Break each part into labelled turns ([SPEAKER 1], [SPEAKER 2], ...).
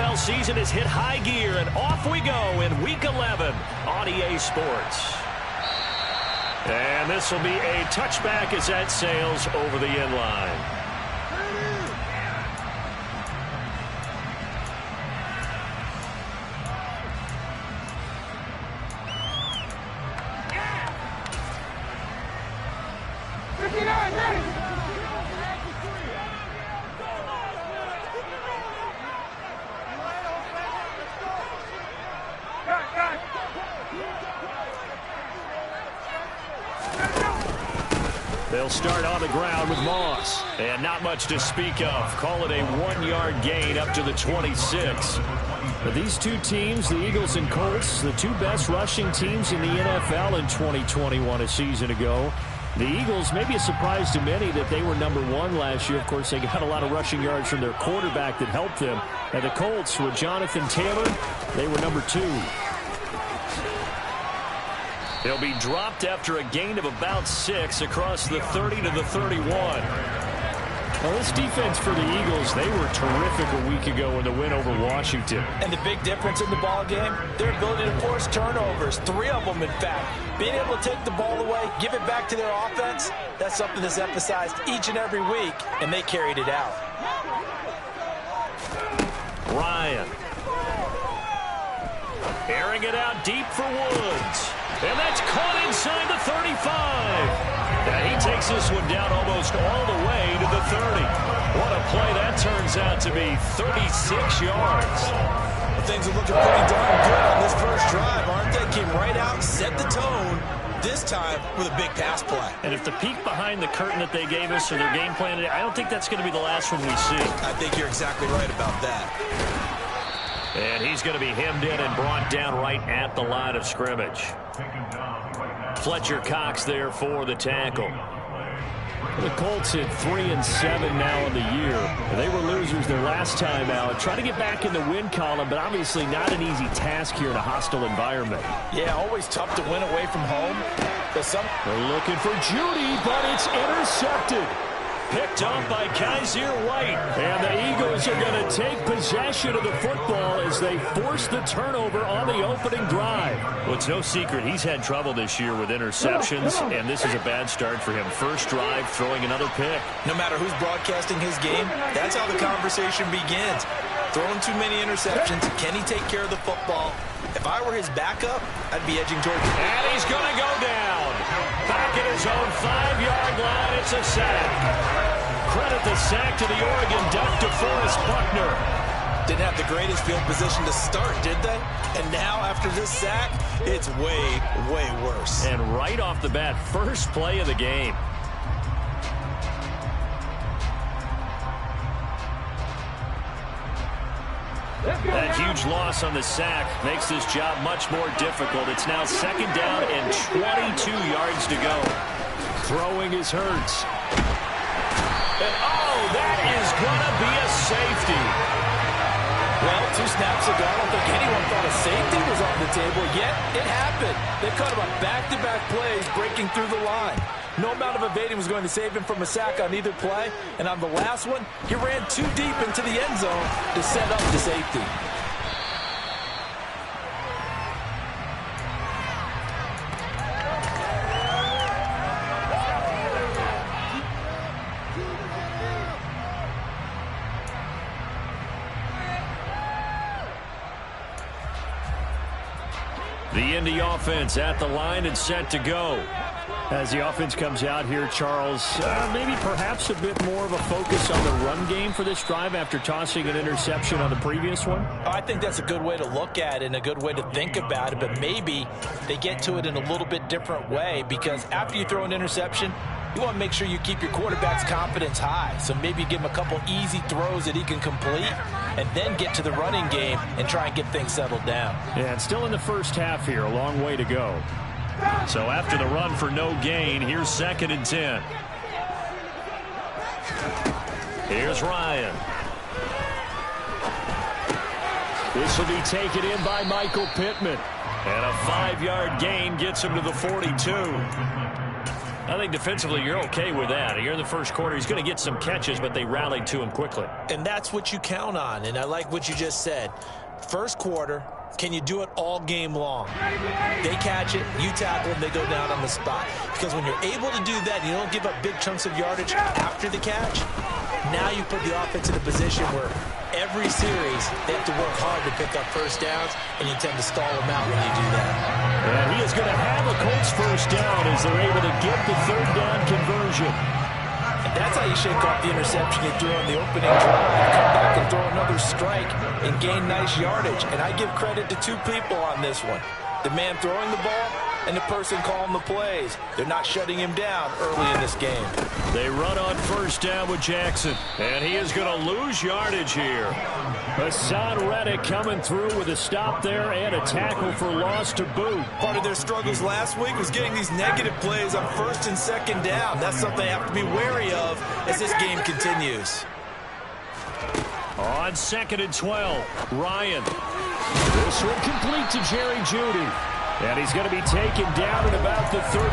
[SPEAKER 1] NFL season has hit high gear, and off we go in Week 11 on EA Sports. And this will be a touchback as that sails over the end line. They'll start on the ground with Moss. And not much to speak of. Call it a 1-yard gain up to the 26. But these two teams, the Eagles and Colts, the two best rushing teams in the NFL in 2021 a season ago. The Eagles, maybe a surprise to many that they were #1 last year. Of course, they got a lot of rushing yards from their quarterback that helped them. And the Colts with Jonathan Taylor, they were #2. He'll be dropped after a gain of about 6 across the 30 to the 31. Well, this defense for the Eagles, they were terrific a week ago in the win over Washington.
[SPEAKER 2] And the big difference in the ball game, their ability to force turnovers, 3 of them in fact. Being able to take the ball away, give it back to their offense, that's something that's emphasized each and every week, and they carried it out.
[SPEAKER 1] Ryan. Airing it out deep for Woods. And that's caught inside the 35. And he takes this one down almost all the way to the 30. What a play that turns out to be, 36 yards.
[SPEAKER 2] Well, things are looking pretty darn good on this first drive, aren't they? Came right out, set the tone, this time with a big pass play.
[SPEAKER 1] And if the peek behind the curtain that they gave us or their game plan, I don't think that's going to be the last one we see.
[SPEAKER 2] I think you're exactly right about that.
[SPEAKER 1] And he's going to be hemmed in and brought down right at the line of scrimmage. Fletcher Cox there for the tackle. The Colts at 3-7 now in the year. They were losers their last time out. Try to get back in the win column, but obviously not an easy task here in a hostile environment.
[SPEAKER 2] Yeah, always tough to win away from home. But
[SPEAKER 1] they're looking for Judy, but it's intercepted. Picked off by Kaiser White. And the Eagles are going to take possession of the football as they force the turnover on the opening drive. Well, it's no secret he's had trouble this year with interceptions, and this is a bad start for him. First drive, throwing another pick.
[SPEAKER 2] No matter who's broadcasting his game, that's how the conversation begins. Throwing too many interceptions. Can he take care of the football? If I were his backup, I'd be edging towards him.
[SPEAKER 1] And he's going to go down. Back at his own 5-yard line, it's a sack. Credit the sack to the Oregon Duck, DeForest Buckner.
[SPEAKER 2] Didn't have the greatest field position to start, did they? And now, after this sack, it's way, way worse.
[SPEAKER 1] And right off the bat, first play of the game. That huge loss on the sack makes this job much more difficult. It's now 2nd down and 22 yards to go. Throwing is Hurts. And oh, that is going to be a safety.
[SPEAKER 2] Well, 2 snaps ago, I don't think anyone thought a safety was on the table, yet it happened. They caught him on back-to-back plays breaking through the line. No amount of evading was going to save him from a sack on either play. And on the last one, he ran too deep into the end zone to set up the safety.
[SPEAKER 1] The Indy offense at the line and set to go. As the offense comes out here, Charles, maybe perhaps a bit more of a focus on the run game for this drive after tossing an interception on the previous one?
[SPEAKER 2] I think that's a good way to look at it and a good way to think about it, but maybe they get to it in a little bit different way, because after you throw an interception, you want to make sure you keep your quarterback's confidence high. So maybe give him a couple easy throws that he can complete and then get to the running game and try and get things settled down.
[SPEAKER 1] Yeah, it's still in the first half here. A long way to go. So after the run for no gain, here's 2nd and 10. Here's Ryan. This will be taken in by Michael Pittman. And a 5-yard gain gets him to the 42. I think defensively you're okay with that. You're in the first quarter. He's going to get some catches, but they rallied to him quickly.
[SPEAKER 2] And that's what you count on, and I like what you just said. First quarter, can you do it all game long? They catch it, you tackle them, they go down on the spot. Because when you're able to do that, you don't give up big chunks of yardage after the catch, now you put the offense in a position where every series they have to work hard to pick up first downs, and you tend to stall them out when you do that.
[SPEAKER 1] And he is going to have a Colts first down as they're able to get the third down conversion.
[SPEAKER 2] And that's how you shake off the interception you threw on the opening drive. Come back and throw another strike and gain nice yardage. And I give credit to two people on this one. The man throwing the ball and the person calling the plays. They're not shutting him down early in this game.
[SPEAKER 1] They run on first down with Jackson. And he is going to lose yardage here. Hassan Reddick coming through with a stop there and a tackle for loss to boot.
[SPEAKER 2] Part of their struggles last week was getting these negative plays on first and second down. That's something they have to be wary of as this game continues.
[SPEAKER 1] On 2nd and 12, Ryan. This one complete to Jerry Jeudy. And he's going to be taken down at about the 33.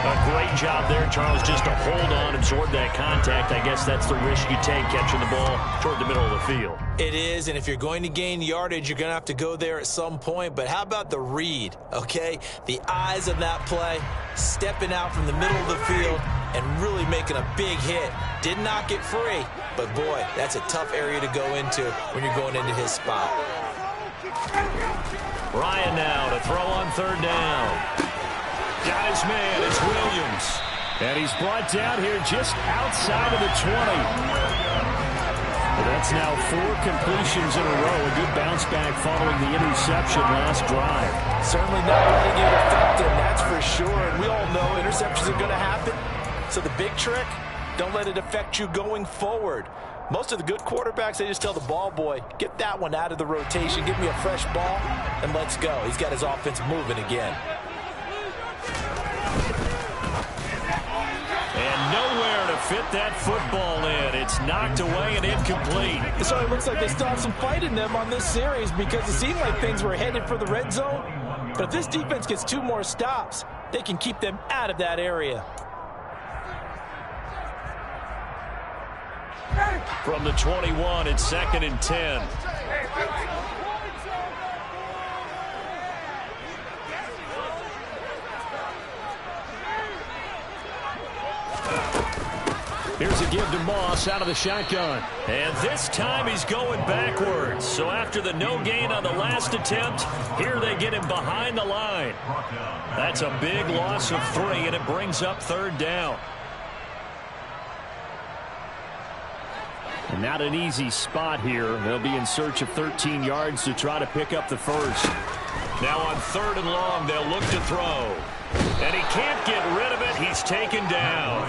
[SPEAKER 1] A great job there, Charles, just to hold on, absorb that contact. I guess that's the risk you take catching the ball toward the middle of the field.
[SPEAKER 2] It is, and if you're going to gain yardage, you're going to have to go there at some point. But how about the read, okay? The eyes of that play, stepping out from the middle of the field and really making a big hit. Did not get free, but boy, that's a tough area to go into when you're going into his spot.
[SPEAKER 1] Ryan now to throw on third down. Got his man, it's Williams. And he's brought down here just outside of the 20. Well, that's now 4 completions in a row. A good bounce back following the interception last drive.
[SPEAKER 2] Certainly not letting it affect him, that's for sure. And we all know interceptions are going to happen. So the big trick, don't let it affect you going forward. Most of the good quarterbacks, they just tell the ball boy, get that one out of the rotation, give me a fresh ball, and let's go. He's got his offense moving again.
[SPEAKER 1] And nowhere to fit that football in. It's knocked away and incomplete.
[SPEAKER 2] So it looks like they still have some fight in them on this series because it seemed like things were headed for the red zone. But if this defense gets 2 more stops, they can keep them out of that area.
[SPEAKER 1] From the 21, it's 2nd and 10. Here's a give to Moss out of the shotgun. And this time he's going backwards. So after the no gain on the last attempt, here they get him behind the line. That's a big loss of 3, and it brings up third down. And not an easy spot here. They'll be in search of 13 yards to try to pick up the first. Now on 3rd and long, they'll look to throw. And he can't get rid of it. He's taken down.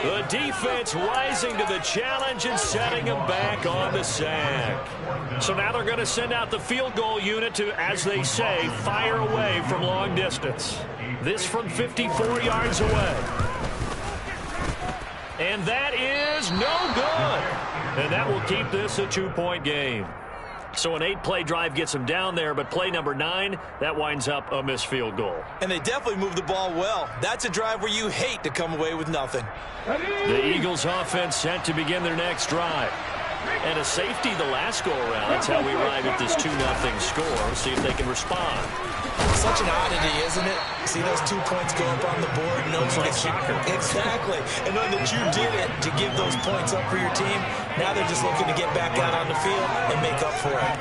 [SPEAKER 1] The defense rising to the challenge and setting him back on the sack. So now they're going to send out the field goal unit to, as they say, fire away from long distance. This from 54 yards away. And that is no good. And that will keep this a 2-point game. So an 8-play drive gets him down there, but play number 9, that winds up a missed field goal.
[SPEAKER 2] And they definitely moved the ball well. That's a drive where you hate to come away with nothing.
[SPEAKER 1] The Eagles offense set to begin their next drive. And a safety the last go-around. That's how we arrive at this 2-0 score. See if they can respond.
[SPEAKER 2] Such an oddity, isn't it? See those 2 points go up on the board.
[SPEAKER 1] It's like soccer.
[SPEAKER 2] Exactly. And knowing that you did it to give those points up for your team, now they're just looking to get back out on the field and make up for it.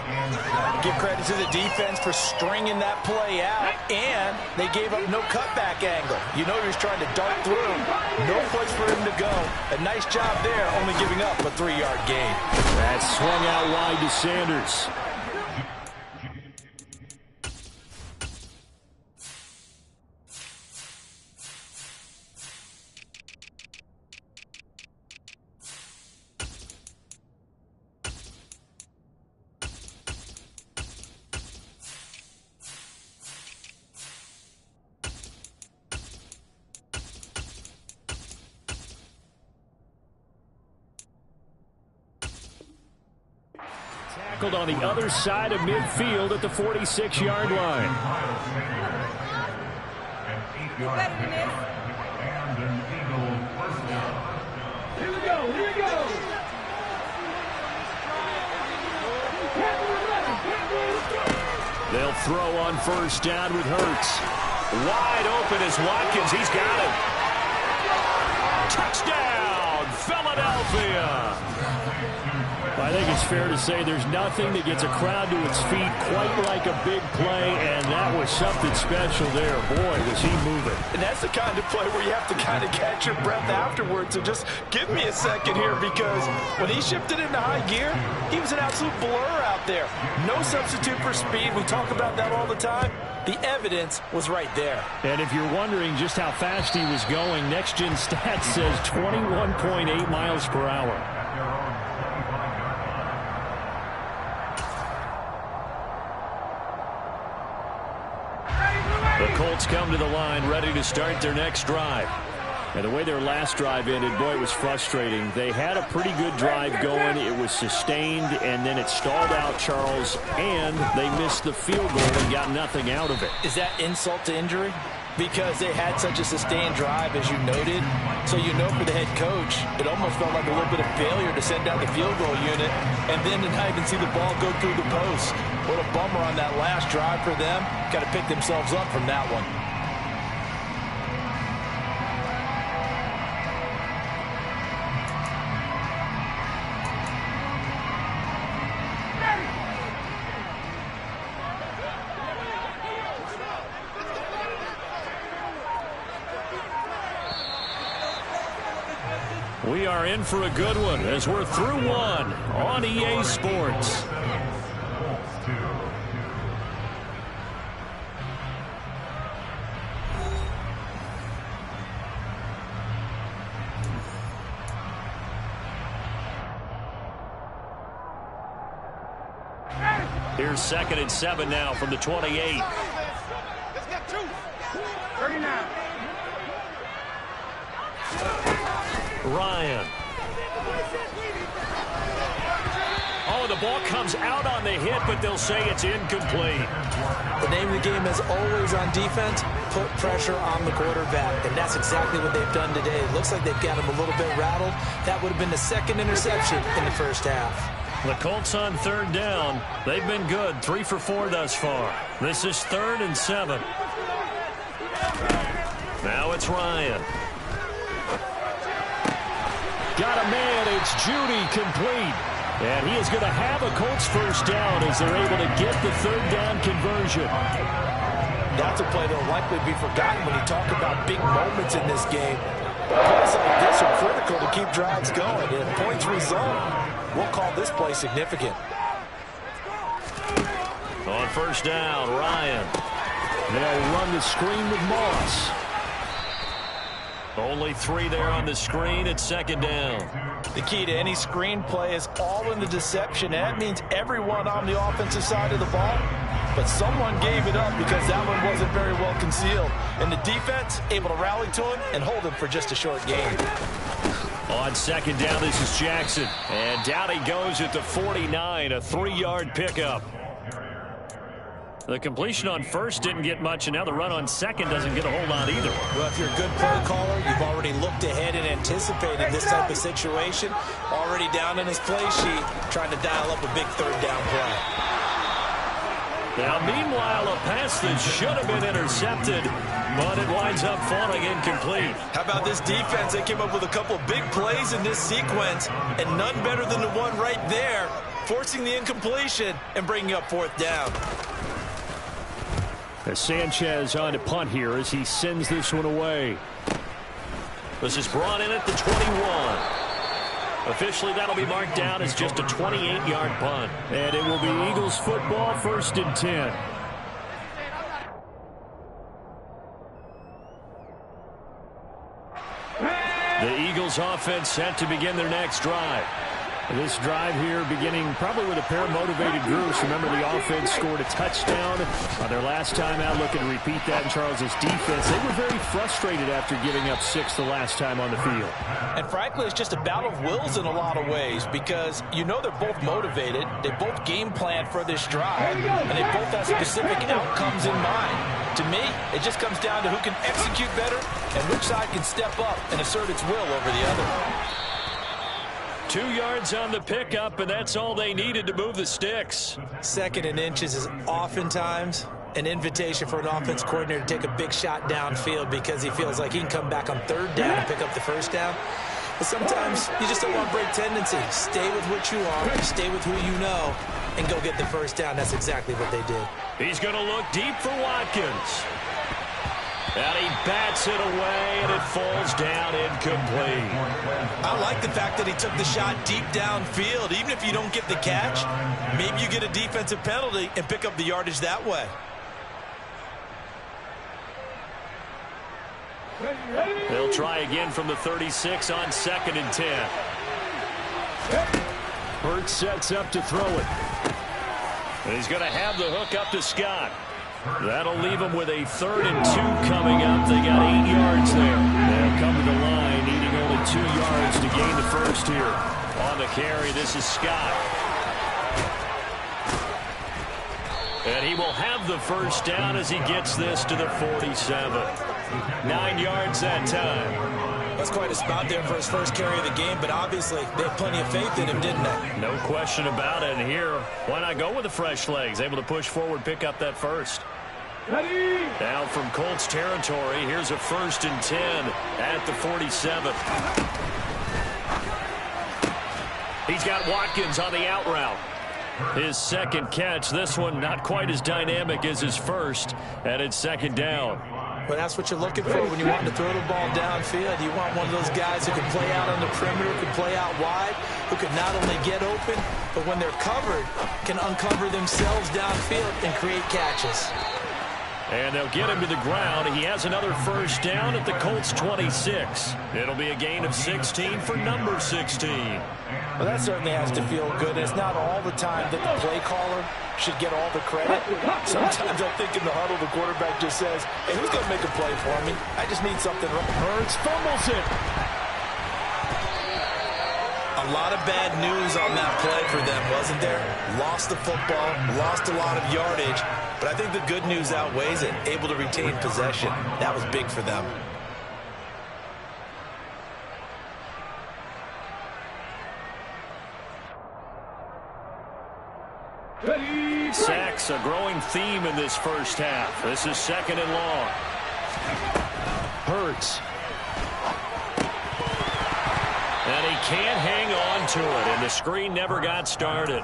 [SPEAKER 2] Give credit to the defense for stringing that play out, and they gave up no cutback angle. You know he was trying to dart through. No place for him to go. A nice job there, only giving up a 3-yard gain.
[SPEAKER 1] That swung out wide to Sanders. Tackled on the other side of midfield at the 46-yard line.
[SPEAKER 3] do better than this.
[SPEAKER 4] And an Eagle first down.
[SPEAKER 5] Here we go, here we go.
[SPEAKER 1] They'll throw on first down with Hurts. Wide open is Watkins. He's got it. Touchdown, Philadelphia. I think it's fair to say there's nothing that gets a crowd to its feet quite like a big play, and that was something special there. Boy, was he moving.
[SPEAKER 2] And that's the kind of play where you have to kind of catch your breath afterwards. So just give me a second here, because when he shifted into high gear, he was an absolute blur out there. No substitute for speed. We talk about that all the time. The evidence was right there.
[SPEAKER 1] And if you're wondering just how fast he was going, Next Gen Stats says 21.8 miles per hour. The Colts come to the line ready to start their next drive. And the way their last drive ended, boy, it was frustrating. They had a pretty good drive going. It was sustained, and then it stalled out, Charles, and they missed the field goal and got nothing out of it.
[SPEAKER 2] Is that insult to injury? Because they had such a sustained drive, as you noted. So you know for the head coach, it almost felt like a little bit of failure to send out the field goal unit and then to not even see the ball go through the post. What a bummer on that last drive for them. Got to pick themselves up from that one.
[SPEAKER 1] We are in for a good one as we're through one on EA Sports. Here's 2nd and 7 now from the 28.
[SPEAKER 5] Let's get 2. 39.
[SPEAKER 1] Ryan. Oh, the ball comes out on the hit, but they'll say it's incomplete.
[SPEAKER 2] The name of the game is always on defense, put pressure on the quarterback, and that's exactly what they've done today. It looks like they've got him a little bit rattled. That would have been the 2nd interception in the first half.
[SPEAKER 1] The Colts on 3rd down. They've been good, 3 for 4 thus far. This is 3rd and 7. Now it's Ryan. Got a man, it's Judy, complete. And he is going to have a Colts first down as they're able to get the 3rd down conversion.
[SPEAKER 2] That's a play that will likely be forgotten when you talk about big moments in this game. Plays like this are critical to keep drives going. And if points result, we'll call this play significant.
[SPEAKER 1] On first down, Ryan. They'll run the screen with Moss. Only 3 there on the screen at 2nd down.
[SPEAKER 2] The key to any screen play is all in the deception. That means everyone on the offensive side of the ball, but someone gave it up because that one wasn't very well concealed. And the defense able to rally to him and hold him for just a short gain.
[SPEAKER 1] On 2nd down, this is Jackson. And down he goes at the 49, a 3-yard pickup. The completion on first didn't get much, and now the run on second doesn't get a whole lot either.
[SPEAKER 2] Well, if you're a good play caller, you've already looked ahead and anticipated this type of situation. Already down in his play sheet, trying to dial up a big 3rd down play.
[SPEAKER 1] Now, meanwhile, a pass that should have been intercepted, but it winds up falling incomplete.
[SPEAKER 2] How about this defense? They came up with a couple of big plays in this sequence, and none better than the one right there, forcing the incompletion and bringing up 4th down.
[SPEAKER 1] As Sanchez on to punt here as he sends this one away. This is brought in at the 21. Officially, that'll be marked down as just a 28-yard punt. And it will be Eagles football, 1st and 10. The Eagles offense set to begin their next drive. This drive here beginning probably with a pair of motivated groups. Remember, the offense scored a touchdown on their last time out. Looking to repeat that in Charles's defense. They were very frustrated after giving up 6 the last time on the field.
[SPEAKER 2] And frankly, it's just a battle of wills in a lot of ways because you know they're both motivated. They both game plan for this drive, and they both have specific outcomes in mind. To me, it just comes down to who can execute better and which side can step up and assert its will over the other.
[SPEAKER 1] 2 yards on the pickup, and that's all they needed to move the sticks.
[SPEAKER 2] 2nd and inches is oftentimes an invitation for an offense coordinator to take a big shot downfield because he feels like he can come back on 3rd down and pick up the 1st down. But sometimes you just don't want to break tendency. Stay with what you are, stay with who you know, and go get the 1st down. That's exactly what they did.
[SPEAKER 1] He's going to look deep for Watkins. And he bats it away, and it falls down incomplete.
[SPEAKER 2] I like the fact that he took the shot deep downfield. Even if you don't get the catch, maybe you get a defensive penalty and pick up the yardage that way.
[SPEAKER 1] They'll try again from the 36 on 2nd and 10. Hurts sets up to throw it. And he's going to have the hook up to Scott. That'll leave him with a 3rd and 2 coming up. They got 8 yards there. They'll come to the line, needing only 2 yards to gain the 1st here. On the carry, this is Scott. And he will have the 1st down as he gets this to the 47. 9 yards that time.
[SPEAKER 2] That's quite a spot there for his first carry of the game, but obviously they had plenty of faith in him, didn't they?
[SPEAKER 1] No question about it. And here, why not go with the fresh legs? Able to push forward, pick up that 1st. Down from Colts territory, here's a 1st and 10 at the 47. He's got Watkins on the out route. His 2nd catch. This one not quite as dynamic as his 1st, and it's 2nd down.
[SPEAKER 2] Well, that's what you're looking for when you want to throw the ball downfield. You want one of those guys who can play out on the perimeter, who can play out wide, who can not only get open, but when they're covered, can uncover themselves downfield and create catches.
[SPEAKER 1] And they'll get him to the ground. He has another 1st down at the Colts 26. It'll be a gain of 16 for number 16.
[SPEAKER 2] Well, that certainly has to feel good. It's not all the time that the play caller should get all the credit. Sometimes I think in the huddle, the quarterback just says, hey, who's going to make a play for me? I just need something.
[SPEAKER 1] Hurts fumbles it.
[SPEAKER 2] A lot of bad news on that play for them, wasn't there? Lost the football, lost a lot of yardage, but I think the good news outweighs it. Able to retain possession. That was big for them.
[SPEAKER 1] Sacks, a growing theme in this 1st half. This is 2nd and long. Hurts. And he can't hang on to it, and the screen never got started.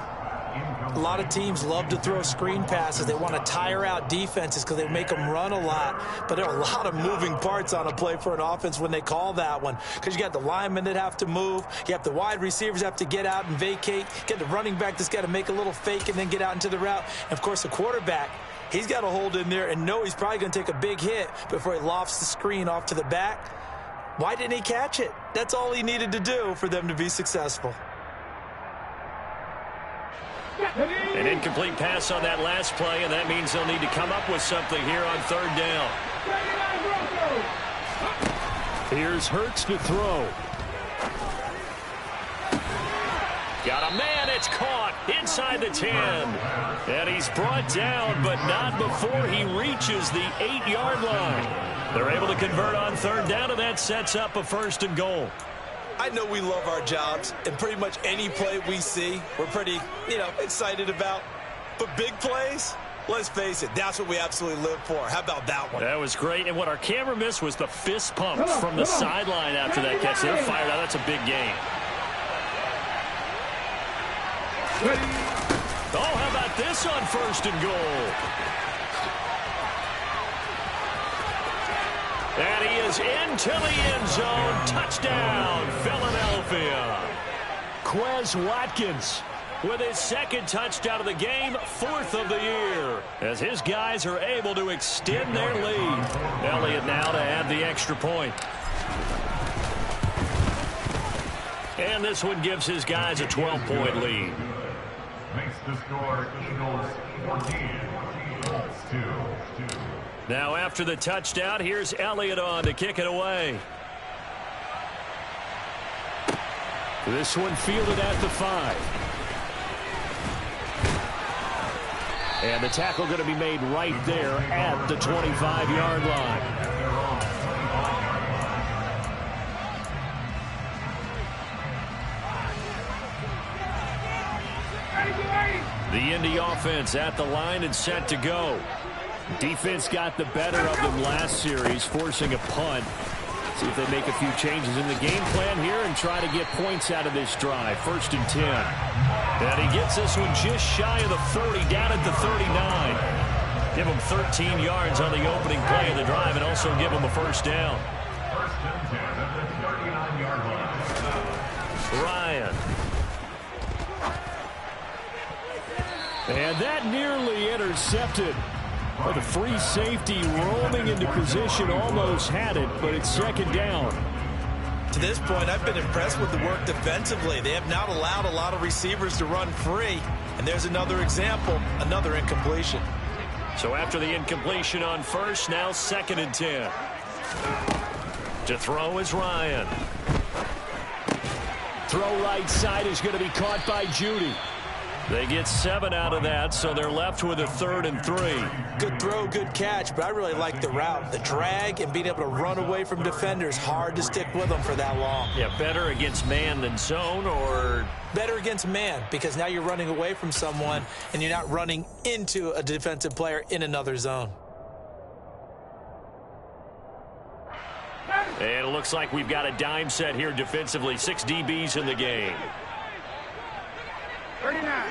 [SPEAKER 2] A lot of teams love to throw screen passes. They want to tire out defenses because they make them run a lot. But there are a lot of moving parts on a play for an offense when they call that one. Because you got the linemen that have to move. You have the wide receivers have to get out and vacate. You get the running back that's got to make a little fake and then get out into the route. And, of course, the quarterback, he's got to hold in there and know he's probably going to take a big hit before he lofts the screen off to the back. Why didn't he catch it? That's all he needed to do for them to be successful.
[SPEAKER 1] An incomplete pass on that last play, and that means they'll need to come up with something here on 3rd down. Here's Hurts to throw. Got a man, it's caught inside the 10. And he's brought down, but not before he reaches the 8-yard line. They're able to convert on 3rd down, and that sets up a 1st and goal.
[SPEAKER 2] I know we love our jobs, and pretty much any play we see, we're pretty, excited about. But big plays, let's face it, that's what we absolutely live for. How about that one?
[SPEAKER 1] That was great, and what our camera missed was the fist pump from the sideline after that catch. They're fired out. That's a big gain. Oh, how about this on 1st and goal? And he is into the end zone. Touchdown, Philadelphia. Quez Watkins with his 2nd touchdown of the game, 4th of the year, as his guys are able to extend their lead. Elliott now to add the extra point. And this one gives his guys a 12-point lead.
[SPEAKER 4] Makes the score Eagles 14, Colts 2.
[SPEAKER 1] Now after the touchdown, here's Elliott on to kick it away. This one fielded at the 5. And the tackle going to be made right there at the 25-yard line. The Indy offense at the line and set to go. Defense got the better of them last series, forcing a punt. See if they make a few changes in the game plan here and try to get points out of this drive. 1st and 10. And he gets this one just shy of the 30, down at the 39. Give him 13 yards on the opening play of the drive and also give him a first down.
[SPEAKER 4] 1st and 10 at the 39-yard line.
[SPEAKER 1] Ryan. And that nearly intercepted. Well, the free safety roaming into position almost had it, but it's 2nd down.
[SPEAKER 2] To this point, I've been impressed with the work defensively. They have not allowed a lot of receivers to run free. And there's another example, another incompletion.
[SPEAKER 1] So after the incompletion on 1st, now 2nd and 10. To throw is Ryan. Throw right side is going to be caught by Judy. They get 7 out of that, so they're left with a 3rd and 3.
[SPEAKER 2] Good throw, good catch, but I really like the route. The drag and being able to run away from defenders, hard to stick with them for that long.
[SPEAKER 1] Yeah, better against man than zone, or?
[SPEAKER 2] Better against man, because now you're running away from someone and you're not running into a defensive player in another zone.
[SPEAKER 1] And it looks like we've got a dime set here defensively. 6 DBs in the game.
[SPEAKER 5] 39.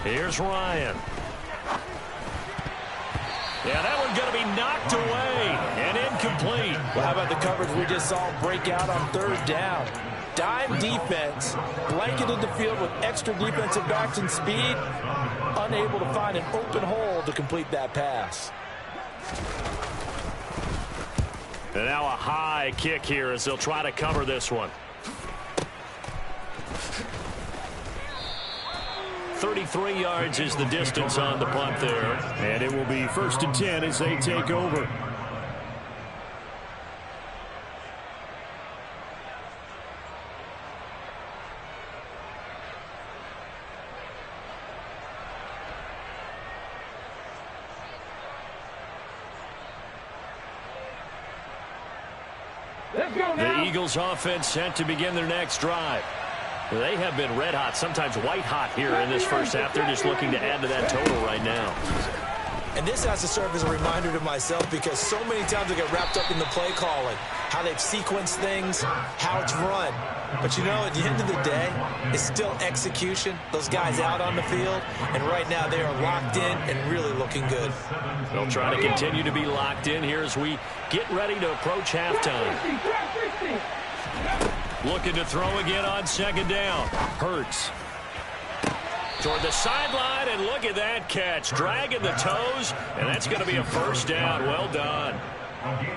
[SPEAKER 1] Here's Ryan. Yeah, that one's going to be knocked away and incomplete.
[SPEAKER 2] Well, how about the coverage we just saw break out on 3rd down? Dime defense, blanketed the field with extra defensive backs and speed, unable to find an open hole to complete that pass.
[SPEAKER 1] And now a high kick here as they'll try to cover this one. 33 yards is the distance on the punt there. And it will be 1st and 10 as they take over.
[SPEAKER 5] Let's go now.
[SPEAKER 1] The Eagles offense set to begin their next drive. They have been red hot, sometimes white hot here in this first half. They're just looking to add to that total right now.
[SPEAKER 2] And this has to serve as a reminder to myself because so many times I get wrapped up in the play calling, how they've sequenced things, how it's run. But, you know, at the end of the day, it's still execution. Those guys out on the field, and right now they are locked in and really looking good.
[SPEAKER 1] They'll try to continue to be locked in here as we get ready to approach halftime. Looking to throw again on 2nd down. Hurts. Toward the sideline, and look at that catch. Dragging the toes, and that's going to be a first down. Well done.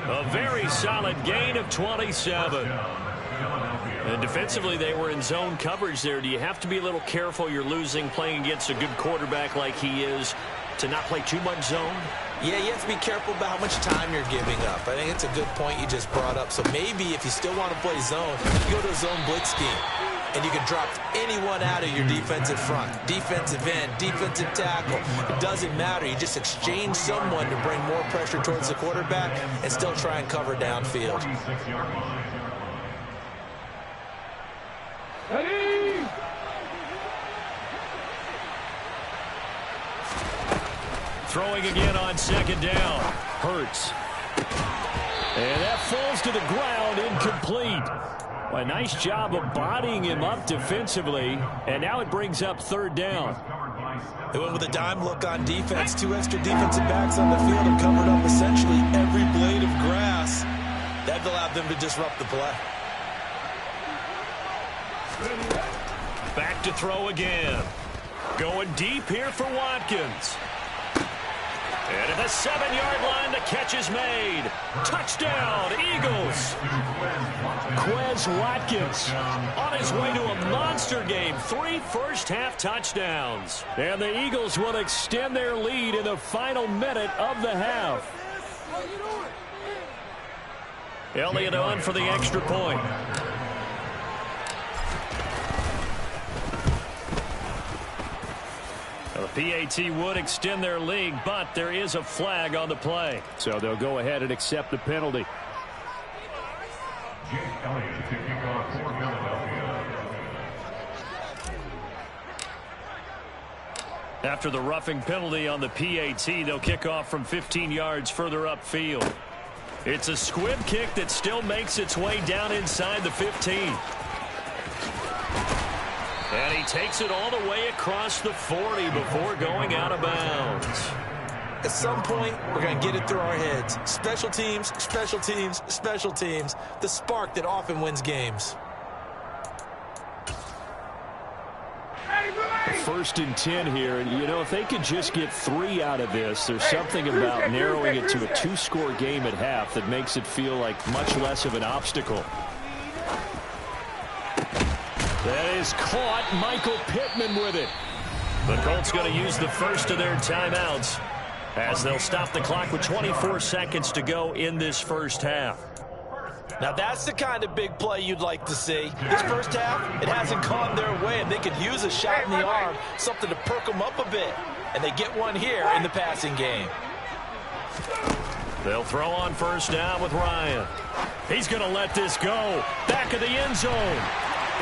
[SPEAKER 1] A very solid gain of 27. And defensively, they were in zone coverage there. Do you have to be a little careful? You're losing, playing against a good quarterback like he is, to not play too much zone?
[SPEAKER 2] Yeah, you have to be careful about how much time you're giving up. I think it's a good point you just brought up. So maybe if you still want to play zone, you go to a zone blitz scheme. And you can drop anyone out of your defensive front. Defensive end, defensive tackle. It doesn't matter. You just exchange someone to bring more pressure towards the quarterback and still try and cover downfield.
[SPEAKER 1] Throwing again on 2nd down. Hurts. And that falls to the ground, incomplete. Well, a nice job of bodying him up defensively, and now it brings up 3rd down.
[SPEAKER 2] They went with a dime look on defense. 2 extra defensive backs on the field and covered up essentially every blade of grass. That allowed them to disrupt the play.
[SPEAKER 1] Back to throw again. Going deep here for Watkins. And at the 7-yard line, the catch is made. Touchdown, Eagles. Quez Watkins on his way to a monster game. 3 first-half touchdowns. And the Eagles will extend their lead in the final minute of the half. Elliott on for the extra point. PAT would extend their lead, but there is a flag on the play. So they'll go ahead and accept the penalty.
[SPEAKER 4] Jake Elliott to kick off for Philadelphia.
[SPEAKER 1] After the roughing penalty on the PAT, they'll kick off from 15 yards further upfield. It's a squib kick that still makes its way down inside the 15. And he takes it all the way across the 40 before going out of bounds.
[SPEAKER 2] At some point, we're going to get it through our heads. Special teams, special teams, special teams. The spark that often wins games.
[SPEAKER 1] First and 10 here, and you know, if they could just get 3 out of this, there's something about narrowing it to a 2-score game at half that makes it feel like much less of an obstacle. That is caught. Michael Pittman with it. The Colts going to use the first of their timeouts as they'll stop the clock with 24 seconds to go in this first half.
[SPEAKER 2] Now that's the kind of big play you'd like to see. This first half, it hasn't gone their way, and they could use a shot in the arm, something to perk them up a bit. And they get one here in the passing game.
[SPEAKER 1] They'll throw on first down with Ryan. He's going to let this go. Back of the end zone.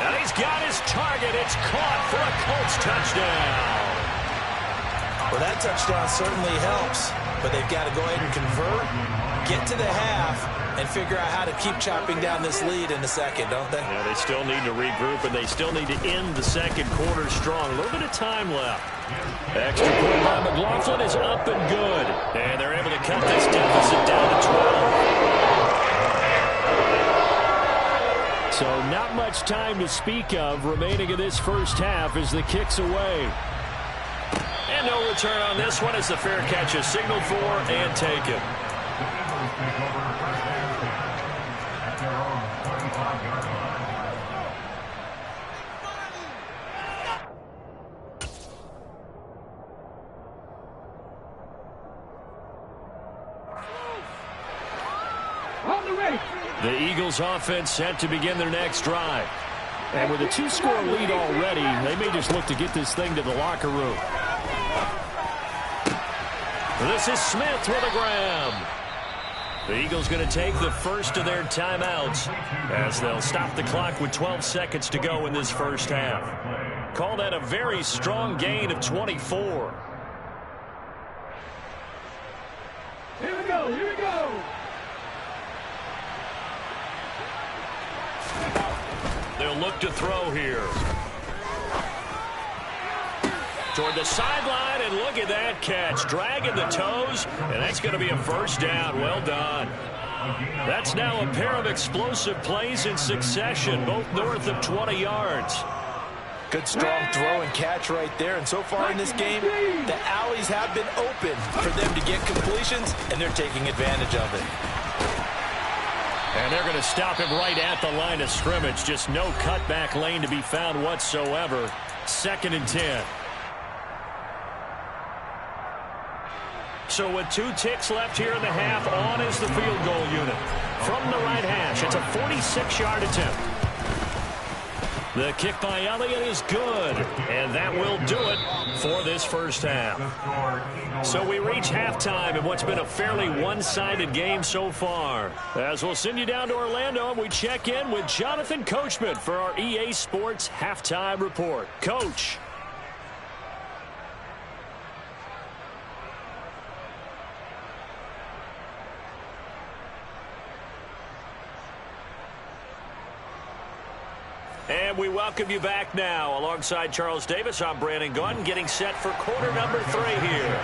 [SPEAKER 1] And he's got his target. It's caught for a Colts touchdown.
[SPEAKER 2] Well, that touchdown certainly helps, but they've got to go ahead and convert, get to the half, and figure out how to keep chopping down this lead in the second, don't they?
[SPEAKER 1] Yeah, they still need to regroup, and they still need to end the second quarter strong. A little bit of time left. Extra point by McLaughlin is up and good. And they're able to cut this deficit down to 12. So not much time to speak of remaining in this first half as the kick's away. And no return on this one as the fair catch is signaled for and taken. The Eagles offense set to begin their next drive. And with a 2-score lead already, they may just look to get this thing to the locker room. This is Smith with a grab. The Eagles going to take the first of their timeouts as they'll stop the clock with 12 seconds to go in this first half. Call that a very strong gain of 24.
[SPEAKER 5] Here we go, here we go.
[SPEAKER 1] They'll look to throw here. Toward the sideline, and look at that catch. Dragging the toes, and that's going to be a first down. Well done. That's now a pair of explosive plays in succession, both north of 20 yards.
[SPEAKER 2] Good strong throw and catch right there. And so far in this game, the alleys have been open for them to get completions, and they're taking advantage of it.
[SPEAKER 1] And they're going to stop him right at the line of scrimmage. Just no cutback lane to be found whatsoever. 2nd and 10. So with 2 ticks left here in the half, on is the field goal unit. From the right hash, it's a 46-yard attempt. The kick by Elliott is good, and that will do it for this first half. So we reach halftime in what's been a fairly one-sided game so far. As we'll send you down to Orlando, and we check in with Jonathan Coachman for our EA Sports Halftime Report. Coach. And we welcome you back now. Alongside Charles Davis, I'm Brandon Gaudin, getting set for quarter number 3 here.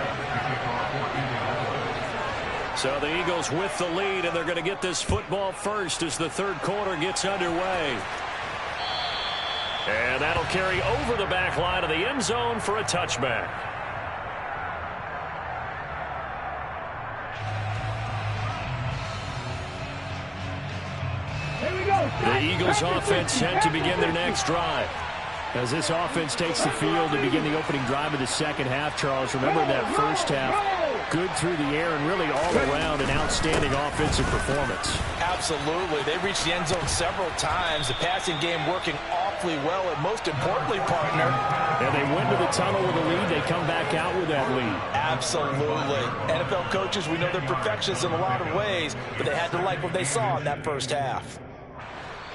[SPEAKER 1] So the Eagles with the lead, and they're going to get this football first as the third quarter gets underway. And that'll carry over the back line of the end zone for a touchback. The Eagles offense set to begin their next drive. As this offense takes the field to begin the opening drive of the second half, Charles, remember that first half, good through the air and really all around an outstanding offensive performance.
[SPEAKER 2] Absolutely. They reached the end zone several times. The passing game working off awfully well, and most importantly, partner.
[SPEAKER 1] And they went to the tunnel with a lead. They come back out with that lead.
[SPEAKER 2] Absolutely. NFL coaches, we know they're perfectionists in a lot of ways, but they had to like what they saw in that first half.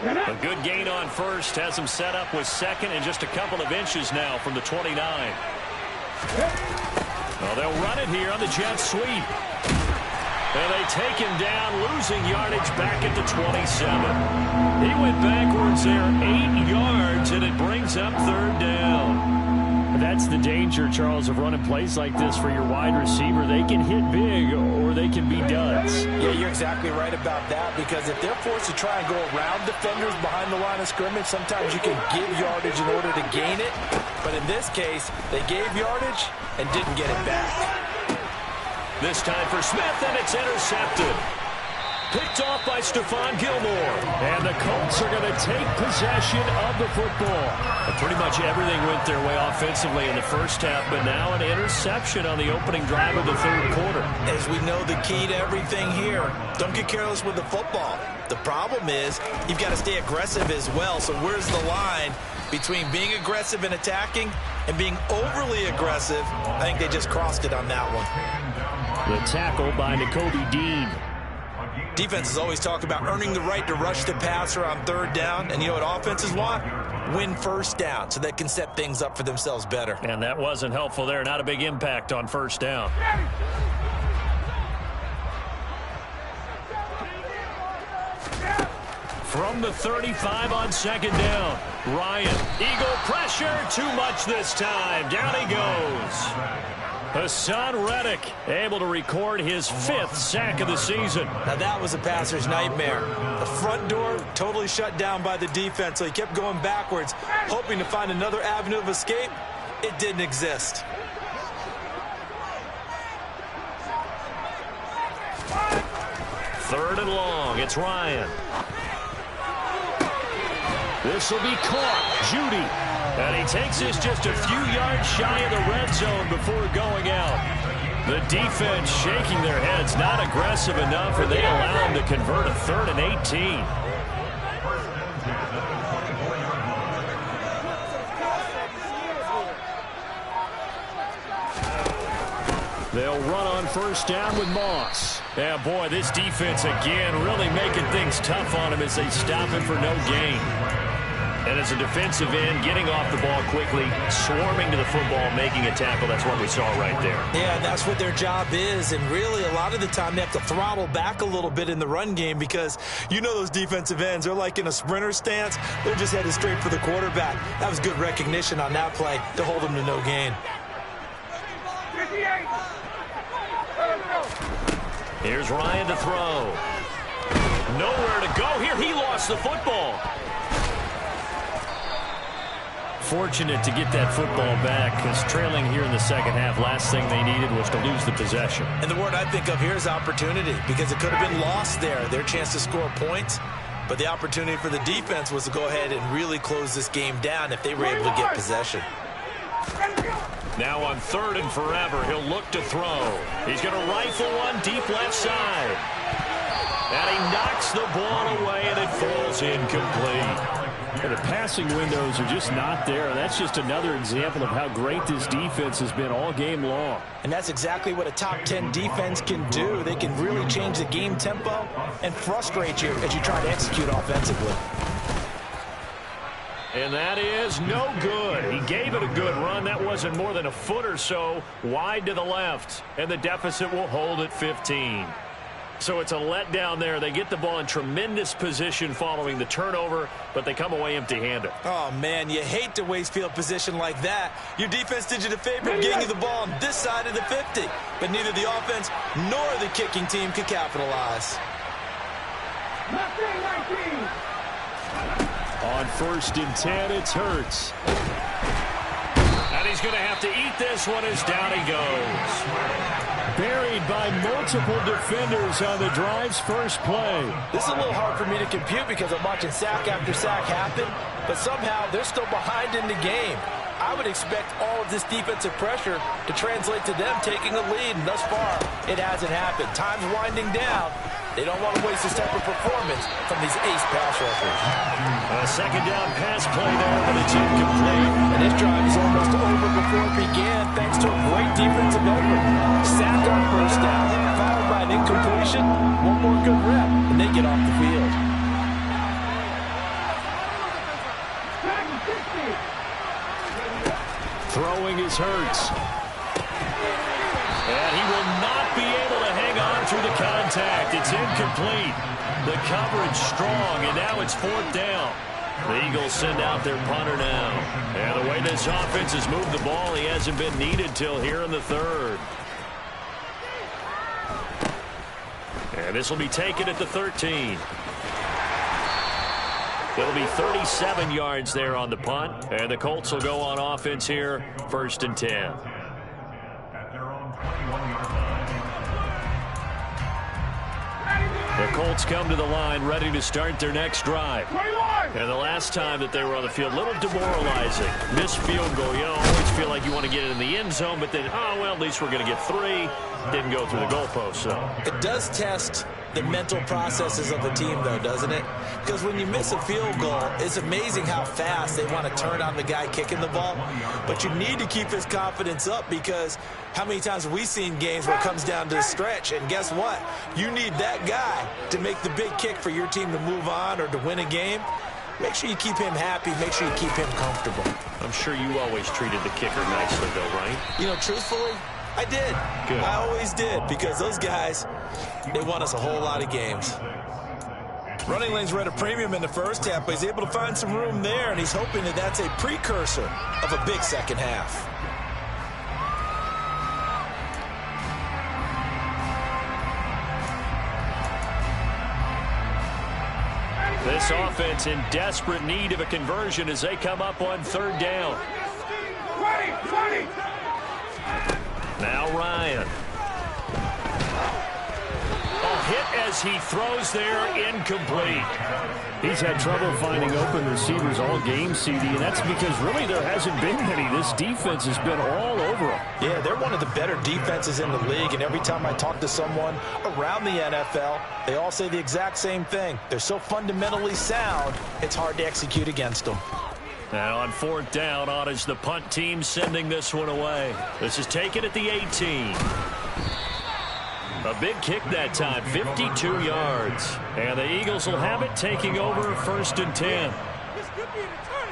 [SPEAKER 1] A good gain on first has them set up with second and just a couple of inches now from the 29. Well, they'll run it here on the jet sweep. And they take him down, losing yardage back at the 27. He went backwards there 8 yards, and it brings up third down. That's the danger, Charles, of running plays like this for your wide receiver. They can hit big or they can be duds.
[SPEAKER 2] Yeah, you're exactly right about that, because if they're forced to try and go around defenders behind the line of scrimmage, sometimes you can give yardage in order to gain it. But in this case, they gave yardage and didn't get it back.
[SPEAKER 1] This time for Smith, and it's intercepted. Picked off by Stephon Gilmore. And the Colts are going to take possession of the football. And pretty much everything went their way offensively in the first half, but now an interception on the opening drive of the third quarter.
[SPEAKER 2] As we know, the key to everything here, don't get careless with the football. The problem is you've got to stay aggressive as well. So where's the line between being aggressive and attacking and being overly aggressive? I think they just crossed it on that one.
[SPEAKER 1] The tackle by Nakobe Dean.
[SPEAKER 2] Defenses always talk about earning the right to rush the passer on third down. And you know what offenses want? Win first down so they can set things up for themselves better.
[SPEAKER 1] And that wasn't helpful there. Not a big impact on first down. From the 35 on second down. Ryan, eagle pressure, too much this time. Down he goes. Hassan Reddick able to record his 5th sack of the season.
[SPEAKER 2] Now that was a passer's nightmare. The front door totally shut down by the defense, so he kept going backwards, hoping to find another avenue of escape. It didn't exist.
[SPEAKER 1] Third and long. It's Ryan. This will be caught. Judy. And he takes this just a few yards shy of the red zone before going out. The defense shaking their heads, not aggressive enough, and they allow him to convert a 3rd and 18. They'll run on first down with Moss. Yeah, boy, this defense again really making things tough on him as they stop him for no gain. And as a defensive end, getting off the ball quickly, swarming to the football, making a tackle, that's what we saw right there.
[SPEAKER 2] Yeah, that's what their job is. And really, a lot of the time, they have to throttle back a little bit in the run game because you know those defensive ends, they're like in a sprinter stance. They're just headed straight for the quarterback. That was good recognition on that play to hold them to no gain.
[SPEAKER 1] Here's Ryan to throw. Nowhere to go here. He lost the football. Fortunate to get that football back, because trailing here in the second half, last thing they needed was to lose the possession.
[SPEAKER 2] And the word I think of here is opportunity, because it could have been lost there, their chance to score points. But the opportunity for the defense was to go ahead and really close this game down if they were able to get possession.
[SPEAKER 1] Now on 3rd and forever, he'll look to throw. He's going to rifle one deep left side. And he knocks the ball away, and it falls incomplete. And the passing windows are just not there. That's just another example of how great this defense has been all game long.
[SPEAKER 2] And that's exactly what a top 10 defense can do. They can really change the game tempo and frustrate you as you try to execute offensively.
[SPEAKER 1] And that is no good. He gave it a good run. That wasn't more than a foot or so wide to the left. And the deficit will hold at 15. So it's a letdown there. They get the ball in tremendous position following the turnover, but they come away empty-handed.
[SPEAKER 2] Oh, man, you hate to waste field position like that. Your defense did you the favor of getting you the ball on this side of the 50. But neither the offense nor the kicking team could capitalize.
[SPEAKER 1] On 1st and 10, it's Hurts. And he's going to have to eat this one as down he goes. Buried by multiple defenders on the drive's first play.
[SPEAKER 2] This is a little hard for me to compute because I'm watching sack after sack happen, but somehow they're still behind in the game. I would expect all of this defensive pressure to translate to them taking a lead, and thus far, it hasn't happened. Time's winding down, They don't want to waste this type of performance from these ace pass rushers.
[SPEAKER 1] A second down pass play there, but it's incomplete.
[SPEAKER 2] And this drive is almost over before it began, thanks to a great defensive effort. Sack on first down, followed by an incompletion. One more good rep, and they get off the field.
[SPEAKER 1] Throwing is Hurts. And he will not be able to hang on through the contact. It's incomplete. The coverage strong, and now it's fourth down. The Eagles send out their punter now. And the way this offense has moved the ball, he hasn't been needed till here in the third. And this will be taken at the 13. It'll be 37 yards there on the punt. And the Colts will go on offense here, 1st and 10. The Colts come to the line ready to start their next drive. And the last time that they were on the field, a little demoralizing. Missed field goal. You always feel like you want to get it in the end zone, but then, oh, well, at least we're going to get 3. Didn't go through the goalpost, so.
[SPEAKER 2] It does test the mental processes of the team, though, doesn't it? Because when you miss a field goal, it's amazing how fast they want to turn on the guy kicking the ball. But you need to keep his confidence up, because how many times have we seen games where it comes down to the stretch? And guess what? You need that guy to make the big kick for your team to move on or to win a game. Make sure you keep him happy. Make sure you keep him comfortable.
[SPEAKER 1] I'm sure you always treated the kicker nicely, though, right?
[SPEAKER 2] You know, truthfully, I did.
[SPEAKER 1] Good.
[SPEAKER 2] I always did, because those guys, they won us a whole lot of games. Running lanes were at a premium in the first half, but he's able to find some room there, and he's hoping that that's a precursor of a big second half.
[SPEAKER 1] This offense in desperate need of a conversion as they come up on 3rd down.
[SPEAKER 5] 20.
[SPEAKER 1] Now Ryan. A hit as he throws there, incomplete. He's had trouble finding open receivers all game, CD, and that's because really there hasn't been any. This defense has been all over them.
[SPEAKER 2] Yeah, they're one of the better defenses in the league, and every time I talk to someone around the NFL, they all say the exact same thing. They're so fundamentally sound, it's hard to execute against them.
[SPEAKER 1] Now on 4th down, on is the punt team sending this one away. This is taken at the 18. A big kick that time, 52 yards. And the Eagles will have it, taking over 1st and 10.
[SPEAKER 5] This could be a return.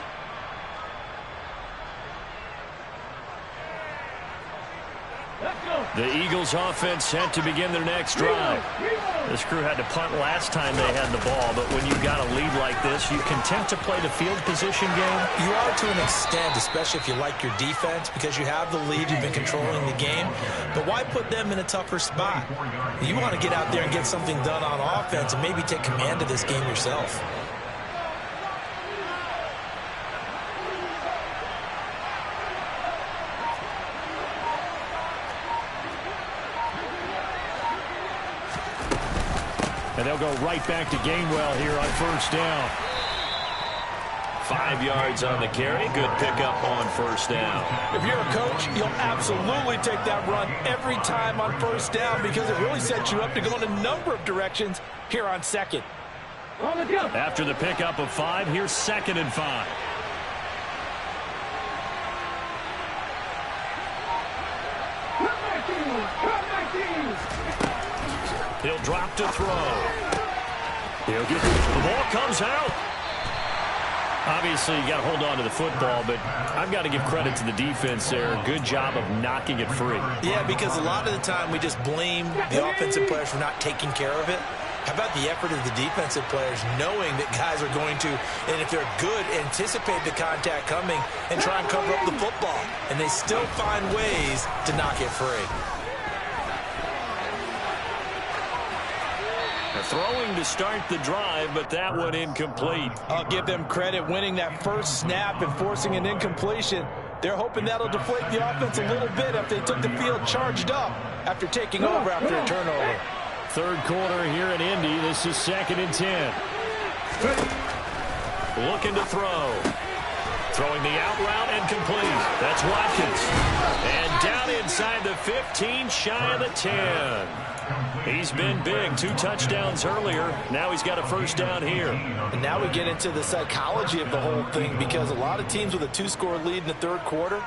[SPEAKER 5] Let's go.
[SPEAKER 1] The Eagles offense set to begin their next drive. This crew had to punt last time they had the ball, but when you've got a lead like this, you content to play the field position game?
[SPEAKER 2] You are to an extent, especially if you like your defense, because you have the lead, you've been controlling the game. But why put them in a tougher spot? You want to get out there and get something done on offense and maybe take command of this game yourself.
[SPEAKER 1] And they'll go right back to Gainwell here on 1st down. 5 yards on the carry. Good pickup on 1st down.
[SPEAKER 2] If you're a coach, you'll absolutely take that run every time on 1st down, because it really sets you up to go in a number of directions here on 2nd.
[SPEAKER 1] After the pickup of 5, here's 2nd and 5. He'll drop to throw. He'll get the ball comes out. Obviously, you got to hold on to the football, but I've got to give credit to the defense there. Good job of knocking it free.
[SPEAKER 2] Yeah, because a lot of the time we just blame the offensive players for not taking care of it. How about the effort of the defensive players, knowing that guys are going to, and if they're good, anticipate the contact coming and try and cover up the football. And they still find ways to knock it free.
[SPEAKER 1] Throwing to start the drive, but that one incomplete.
[SPEAKER 2] I'll give them credit winning that first snap and forcing an incompletion. They're hoping that'll deflate the offense a little bit after they took the field charged up after taking over after a turnover.
[SPEAKER 1] 3rd quarter here in Indy. This is 2nd and 10. Looking to throw. Throwing the out route and complete. That's Watkins. And down inside the 15, shy of the 10. He's been big. 2 touchdowns earlier. Now he's got a first down here.
[SPEAKER 2] And now we get into the psychology of the whole thing, because a lot of teams with a 2-score lead in the third quarter,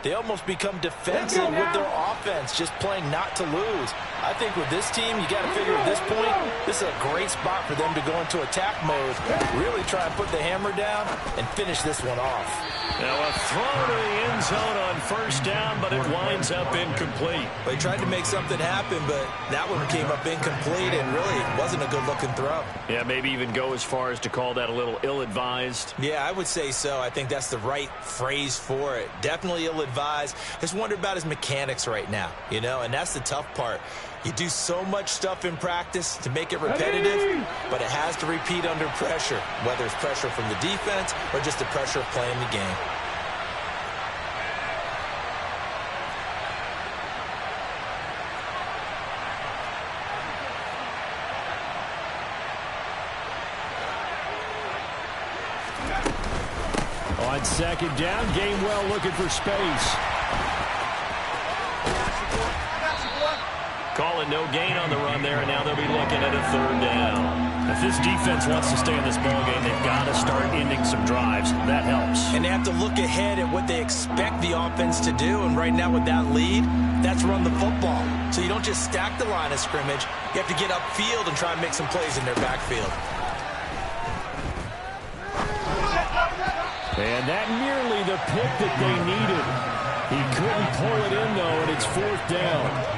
[SPEAKER 2] they almost become defensive with their offense, just playing not to lose. I think with this team, you got to figure at this point, this is a great spot for them to go into attack mode, really try and put the hammer down and finish this one off.
[SPEAKER 1] Now a throw to the end zone on first down, but it winds up incomplete.
[SPEAKER 2] They tried to make something happen, but that one came up incomplete, and really it wasn't a good-looking throw.
[SPEAKER 1] Yeah, maybe even go as far as to call that a little ill-advised.
[SPEAKER 2] Yeah, I would say so. I think that's the right phrase for it. Definitely ill-advised. Just wonder about his mechanics right now, you know, and that's the tough part. You do so much stuff in practice to make it repetitive, but it has to repeat under pressure, whether it's pressure from the defense or just the pressure of playing the game.
[SPEAKER 1] On second down, Gainwell looking for space. Calling no gain on the run there, and now they'll be looking at a third down. If this defense wants to stay in this ballgame, they've got to start ending some drives. That helps.
[SPEAKER 2] And they have to look ahead at what they expect the offense to do, and right now with that lead, that's run the football. So you don't just stack the line of scrimmage. You have to get upfield and try and make some plays in their backfield.
[SPEAKER 1] And that nearly the pick that they needed. He couldn't pull it in, though, and it's fourth down.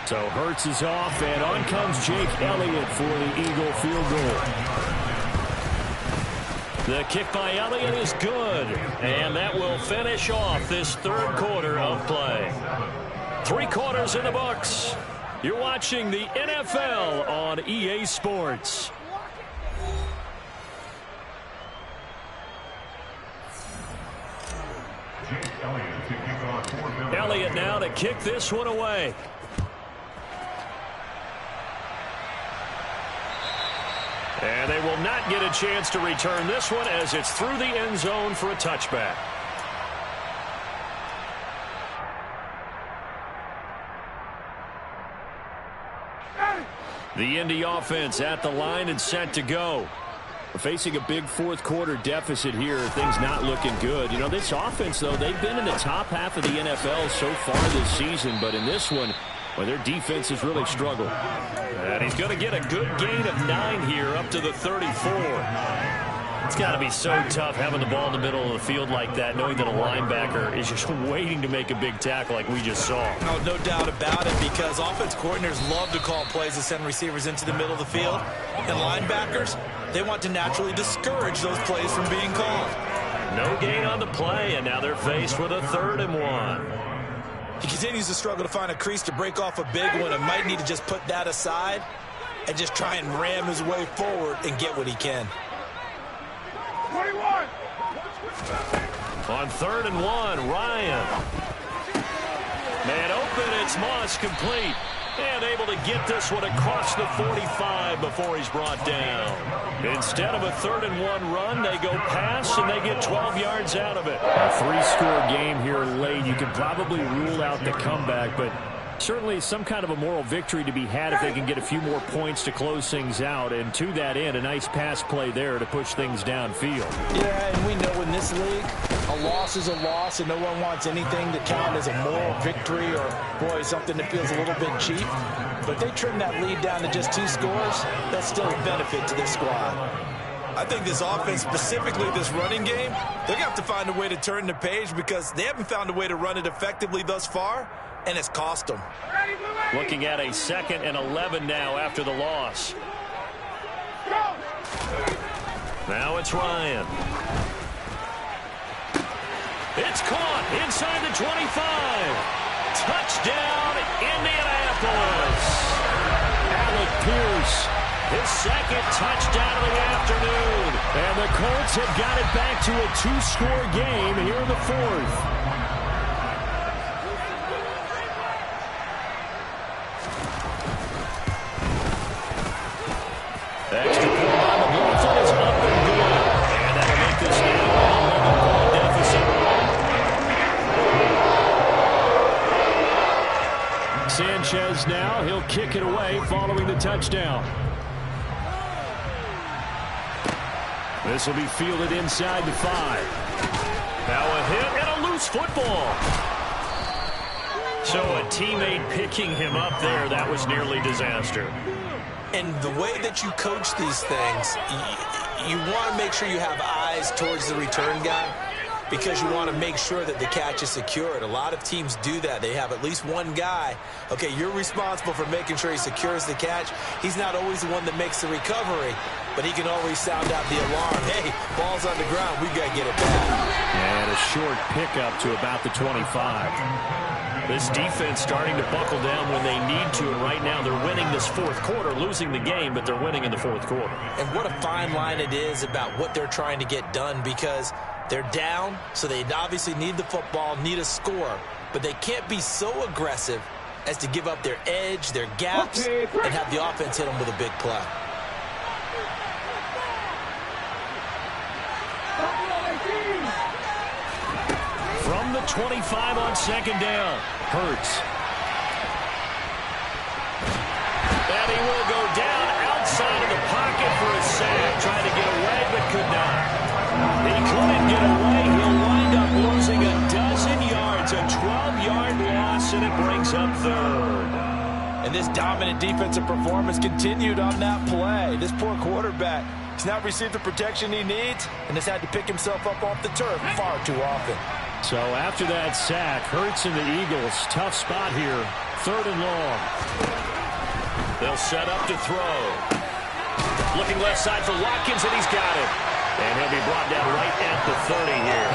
[SPEAKER 1] So Hurts is off, and on comes Jake Elliott for the Eagle field goal. The kick by Elliott is good, and that will finish off this third quarter of play. 3 quarters in the books. You're watching the NFL on EA Sports. Elliott now to kick this one away. And they will not get a chance to return this one as it's through the end zone for a touchback. The Indy offense at the line and set to go. We're facing a big fourth quarter deficit here. Things not looking good. You know, this offense, though, they've been in the top half of the NFL so far this season. But in this one, well, their defense has really struggled. And he's going to get a good gain of 9 here up to the 34. It's got to be so tough having the ball in the middle of the field like that, knowing that a linebacker is just waiting to make a big tackle like we just saw.
[SPEAKER 2] Oh, no doubt about it, because offense coordinators love to call plays to send receivers into the middle of the field. And linebackers, they want to naturally discourage those plays from being called.
[SPEAKER 1] No gain on the play, and now they're faced with a 3rd and 1.
[SPEAKER 2] He continues to struggle to find a crease to break off a big one, and might need to just put that aside and just try and ram his way forward and get what he can.
[SPEAKER 5] 21.
[SPEAKER 1] On 3rd and 1, Ryan. Man open, it's Moss complete. And able to get this one across the 45 before he's brought down. Instead of a 3rd and 1 run, they go pass, and they get 12 yards out of it. A 3-score game here late. You can probably rule out the comeback, but certainly some kind of a moral victory to be had if they can get a few more points to close things out. And to that end, a nice pass play there to push things downfield.
[SPEAKER 2] Yeah, and we know in this league, a loss is a loss, and no one wants anything to count as a moral victory or, boy, something that feels a little bit cheap. But they trim that lead down to just 2 scores. That's still a benefit to this squad. I think this offense, specifically this running game, they're going to have to find a way to turn the page, because they haven't found a way to run it effectively thus far, and it's cost them.
[SPEAKER 1] Looking at a 2nd and 11 now after the loss. Now it's Ryan. It's caught inside the 25. Touchdown, Indianapolis. Alec Pierce, his 2nd touchdown of the afternoon. And the Colts have got it back to a 2-score game here in the 4th. Extra point on the Bulls, and it's up and good. And that'll make this game Sanchez now. He'll kick it away following the touchdown. This will be fielded inside the 5. Now a hit and a loose football. So a teammate picking him up there, that was nearly disaster.
[SPEAKER 2] And the way that you coach these things, you want to make sure you have eyes towards the return guy because you want to make sure that the catch is secured. A lot of teams do that. They have at least one guy. Okay, you're responsible for making sure he secures the catch. He's not always the one that makes the recovery, but he can always sound out the alarm. Hey, ball's on the ground. We got to get it back.
[SPEAKER 1] And a short pickup to about the 25. This defense starting to buckle down when they need to, and right now they're winning this fourth quarter, losing the game, but they're winning in the fourth quarter.
[SPEAKER 2] And what a fine line it is about what they're trying to get done because they're down, so they obviously need the football, need a score, but they can't be so aggressive as to give up their edge, their gaps, and have the offense hit them with a big play.
[SPEAKER 1] From the 25 on second down, Hurts. And he will go down outside of the pocket for a sack. Tried to get away, but could not. He couldn't get away. He'll wind up losing a dozen yards, a 12-yard loss, and it brings up third.
[SPEAKER 2] And this dominant defensive performance continued on that play. This poor quarterback has not received the protection he needs and has had to pick himself up off the turf far too often.
[SPEAKER 1] So after that sack, Hurts and the Eagles, tough spot here, 3rd and long. They'll set up to throw. Looking left side for Watkins, and he's got it. And he'll be brought down right at the 30 here.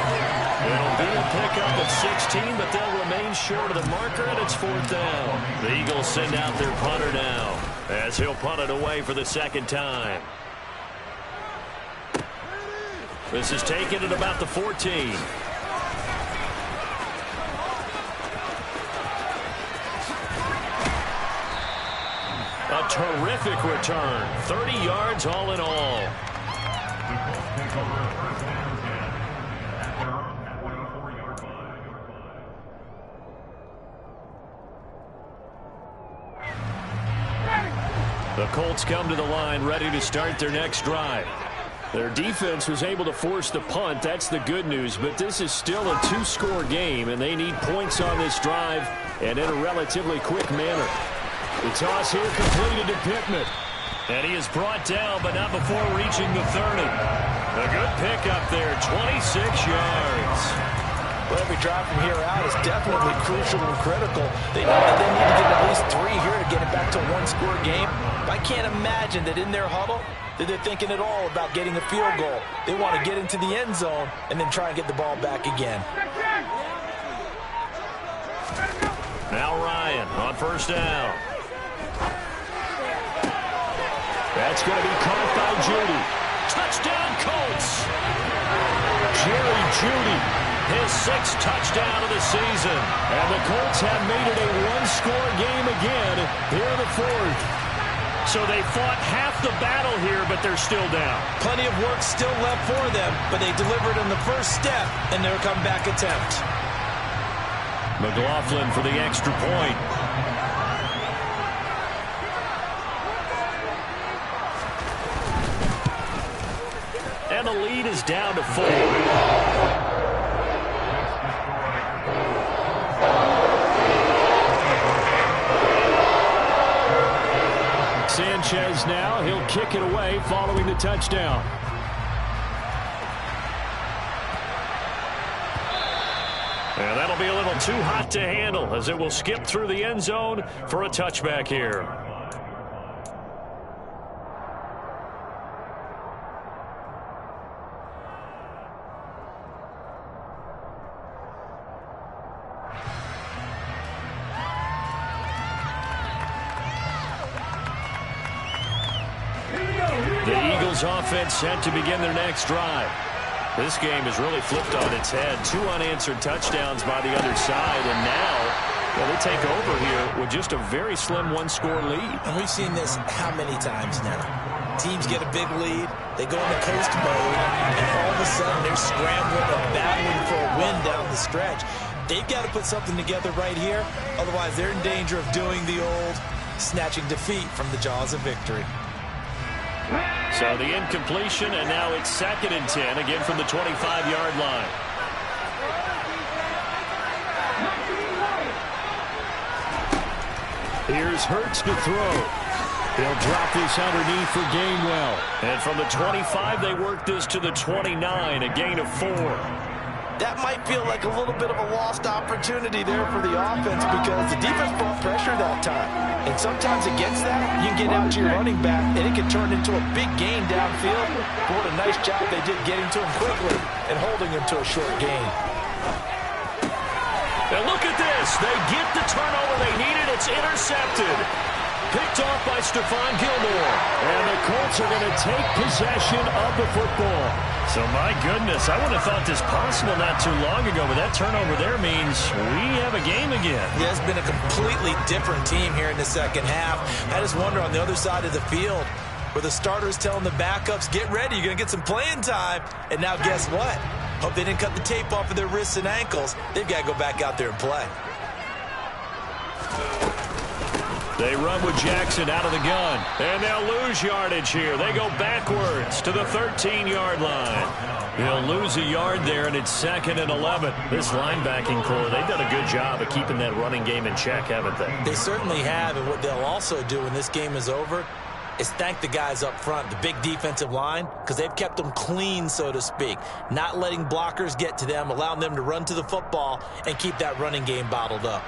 [SPEAKER 1] It'll be a pickup of 16, but they'll remain short of the marker, and it's 4th down. The Eagles send out their punter now, as he'll punt it away for the second time. This is taken at about the 14. A terrific return. 30 yards all in all. The Colts come to the line ready to start their next drive. Their defense was able to force the punt. That's the good news. But this is still a 2-score game, and they need points on this drive and in a relatively quick manner. The toss here completed to Pittman. And he is brought down, but not before reaching the 30. A good pickup there, 26 yards.
[SPEAKER 2] Well, every drive from here out is definitely crucial and critical. They know that they need to get at least 3 here to get it back to a 1-score game. But I can't imagine that in their huddle that they're thinking at all about getting a field goal. They want to get into the end zone and then try and get the ball back again.
[SPEAKER 1] Now Ryan on 1st down. That's going to be caught by Judy. Touchdown, Colts. Jerry Judy, his 6th touchdown of the season. And the Colts have made it a 1-score game again here in the 4th. So they fought half the battle here, but they're still down.
[SPEAKER 2] Plenty of work still left for them, but they delivered in the first step in their comeback attempt.
[SPEAKER 1] McLaughlin for the extra point. And the lead is down to 4. Sanchez now, he'll kick it away following the touchdown. And that'll be a little too hot to handle as it will skip through the end zone for a touchback here. The Eagles offense set to begin their next drive. This game is really flipped on its head. 2 unanswered touchdowns by the other side, and now they take over here with just a very slim 1-score lead.
[SPEAKER 2] And we've seen this how many times now? Teams get a big lead, they go into coast mode, and all of a sudden they're scrambling and battling for a win down the stretch. They've got to put something together right here. Otherwise, they're in danger of doing the old snatching defeat from the jaws of victory.
[SPEAKER 1] So the incompletion, and now it's 2nd and 10, again from the 25-yard line. Here's Hurts to throw. He'll drop this underneath for Gainwell. And from the 25, they work this to the 29, a gain of 4.
[SPEAKER 2] That might feel like a little bit of a lost opportunity there for the offense because the defense brought pressure that time. And sometimes against that, you can get out to your running back, and it can turn into a big gain downfield. But what a nice job they did getting to him quickly and holding him to a short gain.
[SPEAKER 1] And look at this. They get the turnover they needed. It's intercepted. Picked off by Stephon Gilmore. And the Colts are going to take possession of the football. So, my goodness, I would have thought this possible not too long ago, but that turnover there means we have a game again.
[SPEAKER 2] Yeah, it's been a completely different team here in the second half. I just wonder on the other side of the field where the starters telling the backups, get ready, you're going to get some playing time. And now guess what? Hope they didn't cut the tape off of their wrists and ankles. They've got to go back out there and play.
[SPEAKER 1] They run with Jackson out of the gun. And they'll lose yardage here. They go backwards to the 13-yard line. He'll lose a yard there, and it's 2nd and 11. This linebacking core, they've done a good job of keeping that running game in check, haven't they?
[SPEAKER 2] They certainly have, and what they'll also do when this game is over is thank the guys up front, the big defensive line, because they've kept them clean, so to speak, not letting blockers get to them, allowing them to run to the football and keep that running game bottled up.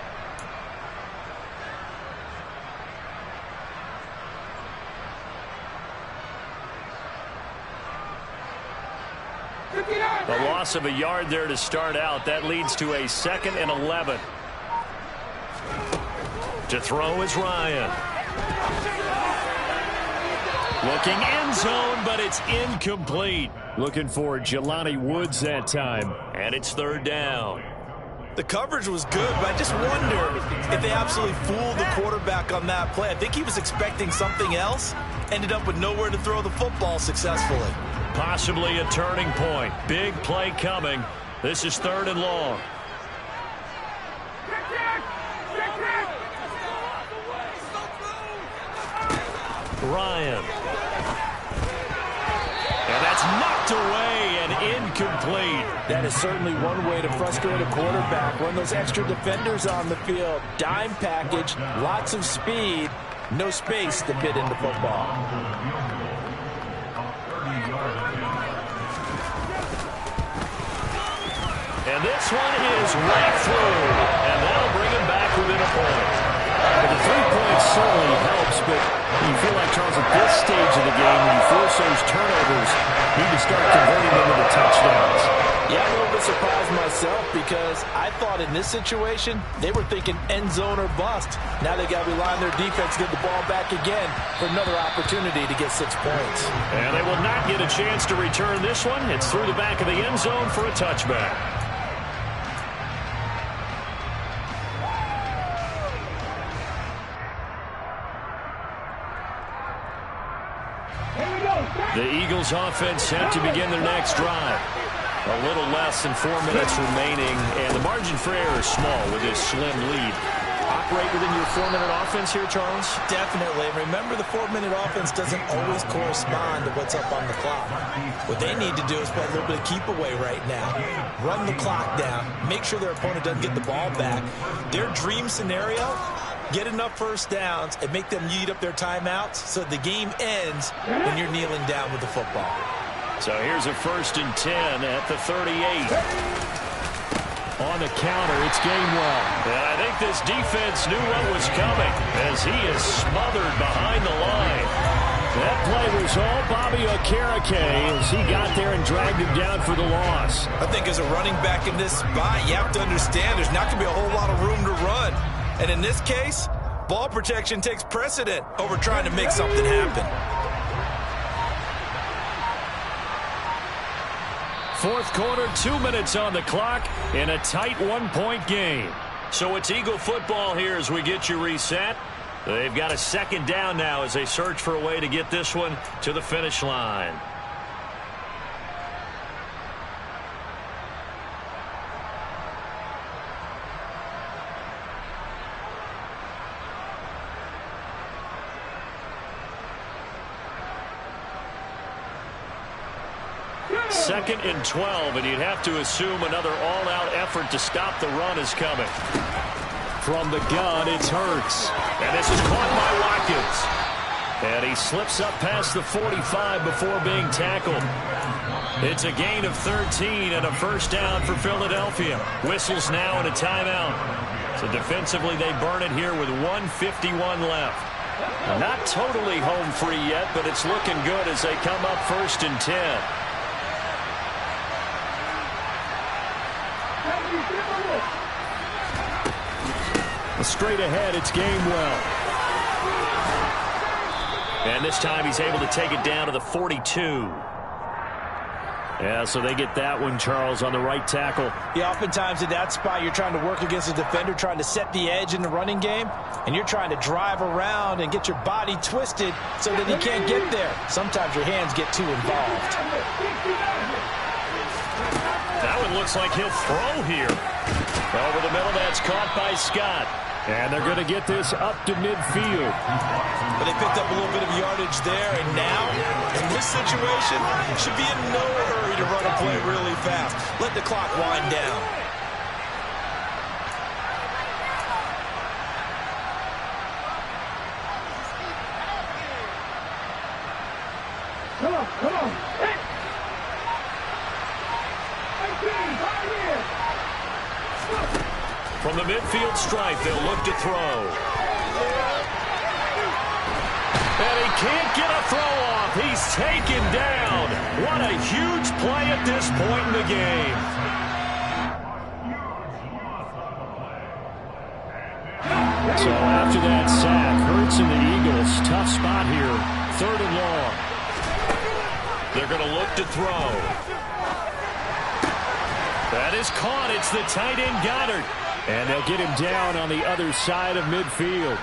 [SPEAKER 1] The loss of a yard there to start out. That leads to a 2nd and 11. To throw is Ryan. Looking end zone, but it's incomplete. Looking for Jelani Woods that time. And it's 3rd down.
[SPEAKER 2] The coverage was good, but I just wonder if they absolutely fooled the quarterback on that play. I think he was expecting something else. Ended up with nowhere to throw the football successfully.
[SPEAKER 1] Possibly a turning point. Big play coming. This is 3rd and long. Ryan. And that's knocked away and incomplete.
[SPEAKER 2] That is certainly one way to frustrate a quarterback. Run those extra defenders on the field. Dime package, lots of speed, no space to fit into football.
[SPEAKER 1] And this one is right through. And that'll bring him back within a point. But the 3 points certainly helps, but you feel like, Charles, at this stage of the game, when you force those turnovers, you need to start converting them into touchdowns.
[SPEAKER 2] Yeah, I'm a little bit surprised myself because I thought in this situation, they were thinking end zone or bust. Now they got to rely on their defense to get the ball back again for another opportunity to get 6 points.
[SPEAKER 1] And they will not get a chance to return this one. It's through the back of the end zone for a touchback. The Eagles offense set to begin their next drive. A little less than 4 minutes remaining, and the margin for error is small with this slim lead. Operate within your 4-minute offense here, Charles?
[SPEAKER 2] Definitely. Remember, the 4-minute offense doesn't always correspond to what's up on the clock. What they need to do is play a little bit of keep away right now. Run the clock down. Make sure their opponent doesn't get the ball back. Their dream scenario, get enough first downs and make them eat up their timeouts so the game ends when you're kneeling down with the football.
[SPEAKER 1] So here's a 1st and 10 at the 38. On the counter, it's Gainwell. And I think this defense knew what was coming as he is smothered behind the line. That play was all Bobby Okereke as he got there and dragged him down for the loss.
[SPEAKER 2] I think as a running back in this spot, you have to understand there's not going to be a whole lot of room to run. And in this case, ball protection takes precedent over trying to make something happen.
[SPEAKER 1] 4th quarter, 2 minutes on the clock in a tight 1-point game. So it's Eagle football here as we get you reset. They've got a 2nd down now as they search for a way to get this one to the finish line. 2nd and 12, and you'd have to assume another all-out effort to stop the run is coming. From the gun, it's Hurts. And this is caught by Watkins. And he slips up past the 45 before being tackled. It's a gain of 13 and a first down for Philadelphia. Whistles now and a timeout. So defensively, they burn it here with 1:51 left. Not totally home free yet, but it's looking good as they come up 1st and 10. Straight ahead, it's Gainwell. And this time he's able to take it down to the 42. Yeah, so they get that one, Charles, on the right tackle.
[SPEAKER 2] Yeah, oftentimes in that spot, you're trying to work against a defender, trying to set the edge in the running game, and you're trying to drive around and get your body twisted so that he can't get there. Sometimes your hands get too involved.
[SPEAKER 1] That one looks like he'll throw here. Over the middle, that's caught by Scott. And they're going to get this up to midfield.
[SPEAKER 2] But they picked up a little bit of yardage there, and now, in this situation, should be in no hurry to run a play really fast. Let the clock wind down.
[SPEAKER 5] Come on. Hey. 18, right here.
[SPEAKER 1] From the midfield stripe, they'll look to throw. And he can't get a throw off. He's taken down. What a huge play at this point in the game. So after that sack, Hurts and the Eagles, tough spot here. 3rd and long. They're going to look to throw. That is caught. It's the tight end Goddard. And they'll get him down on the other side of midfield.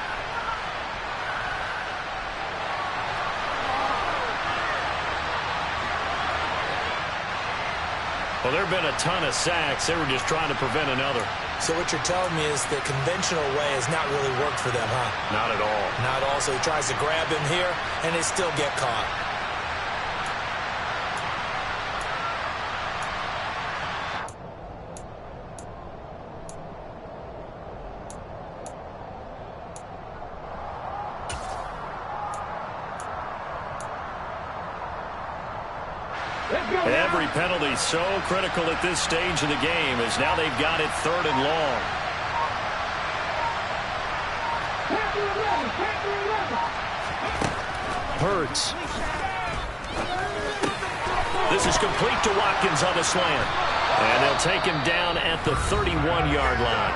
[SPEAKER 1] Well, there have been a ton of sacks. They were just trying to prevent another.
[SPEAKER 2] So what you're telling me is the conventional way has not really worked for them, huh?
[SPEAKER 1] Not at all.
[SPEAKER 2] Not at all. So he tries to grab him here, and they still get caught.
[SPEAKER 1] Every penalty so critical at this stage of the game as now they've got it 3rd and long. Hurts. This is complete to Watkins on the slant. And they'll take him down at the 31-yard line.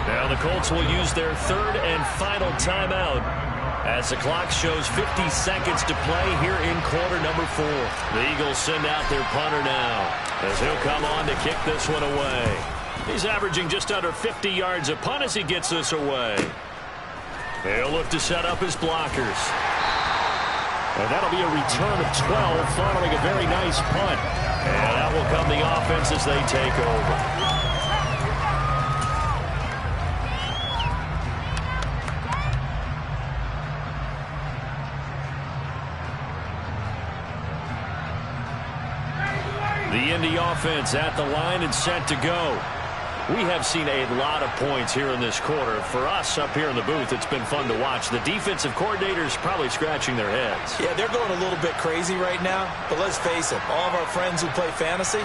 [SPEAKER 1] Now the Colts will use their 3rd and final timeout as the clock shows 50 seconds to play here in quarter number 4. The Eagles send out their punter now as he'll come on to kick this one away. He's averaging just under 50 yards a punt as he gets this away. He'll look to set up his blockers. And that'll be a return of 12 following a very nice punt. And that will come the offense as they take over. The Indy offense at the line and set to go. We have seen a lot of points here in this quarter. For us up here in the booth, it's been fun to watch. The defensive coordinators probably scratching their heads.
[SPEAKER 2] Yeah, they're going a little bit crazy right now. But let's face it, all of our friends who play fantasy,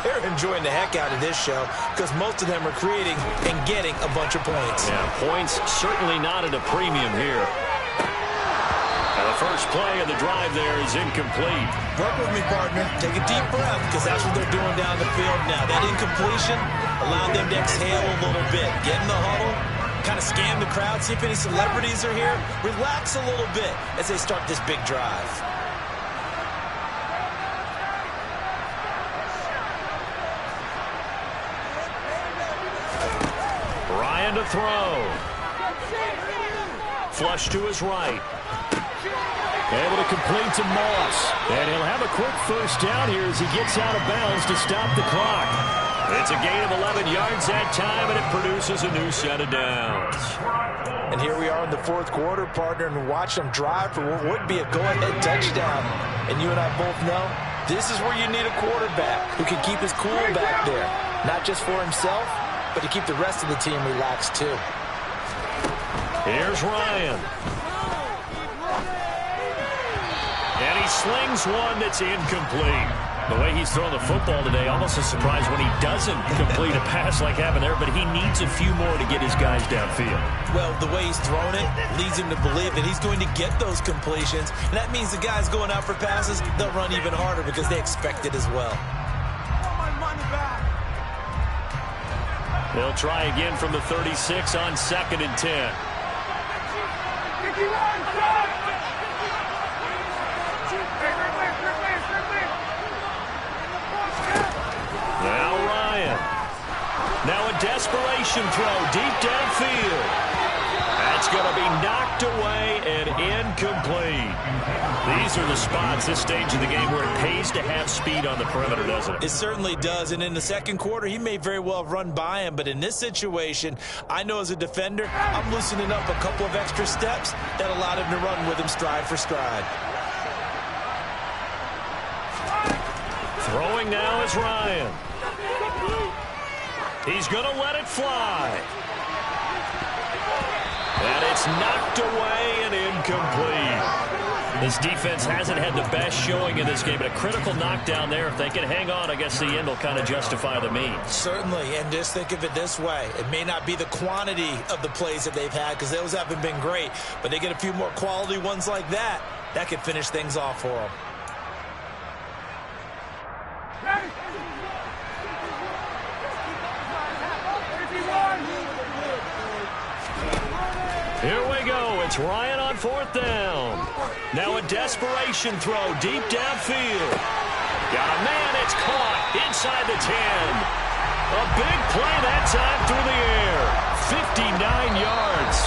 [SPEAKER 2] they're enjoying the heck out of this show because most of them are creating and getting a bunch of points.
[SPEAKER 1] Yeah, points certainly not at a premium here. And the first play of the drive there is incomplete.
[SPEAKER 2] Work with me, partner. Take a deep breath because that's what they're doing down the field now. That incompletion allowed them to exhale a little bit. Get in the huddle, kind of scan the crowd, see if any celebrities are here. Relax a little bit as they start this big drive.
[SPEAKER 1] Ryan to throw. Flush to his right. Able to complete to Moss. And he'll have a quick first down here as he gets out of bounds to stop the clock. It's a gain of 11 yards that time, and it produces a new set of downs.
[SPEAKER 2] And here we are in the 4th quarter, partner, and watch them drive for what would be a go-ahead touchdown. And you and I both know This is where you need a quarterback who can keep his cool back there. Not just for himself, but to keep the rest of the team relaxed too.
[SPEAKER 1] Here's Ryan. And he slings one that's incomplete. The way he's throwing the football today, almost a surprise when he doesn't complete a pass like happened there, but he needs a few more to get his guys downfield.
[SPEAKER 2] Well, the way he's thrown it leads him to believe that he's going to get those completions, and that means the guys going out for passes, they'll run even harder because they expect it as well.
[SPEAKER 1] They'll try again from the 36 on 2nd and 10. Now Ryan. Now a desperation throw deep downfield. That's going to be knocked away and incomplete. These are the spots, this stage of the game, where it pays to have speed on the perimeter, doesn't it?
[SPEAKER 2] It certainly does, and in the second quarter, he may very well have run by him, but in this situation, I know as a defender, I'm loosening up a couple of extra steps that allowed him to run with him stride for stride.
[SPEAKER 1] Throwing now is Ryan. He's going to let it fly. And it's knocked away and incomplete. This defense hasn't had the best showing in this game, but a critical knockdown there. If they can hang on, I guess the end will kind of justify the means.
[SPEAKER 2] Certainly, and just think of it this way. It may not be the quantity of the plays that they've had because those haven't been great, but they get a few more quality ones like that. That could finish things off for them.
[SPEAKER 1] Here we go. It's Ryan on 4th down. Now a desperation throw deep downfield. Got a man. It's caught inside the 10. A big play that time through the air. 59 yards.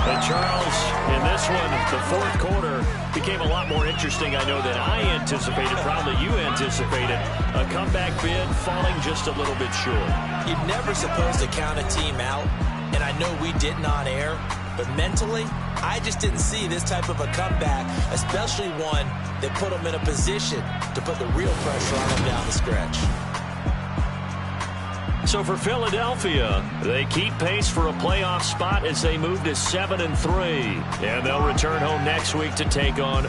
[SPEAKER 1] And Charles, in this one, the 4th quarter became a lot more interesting, I know, than I anticipated. Probably you anticipated. A comeback bid falling just a little bit short.
[SPEAKER 2] You're never supposed to count a team out. And I know we didn't on air, but mentally, I just didn't see this type of a comeback, especially one that put them in a position to put the real pressure on them down the stretch.
[SPEAKER 1] So for Philadelphia, they keep pace for a playoff spot as they move to 7-3. And they'll return home next week to take on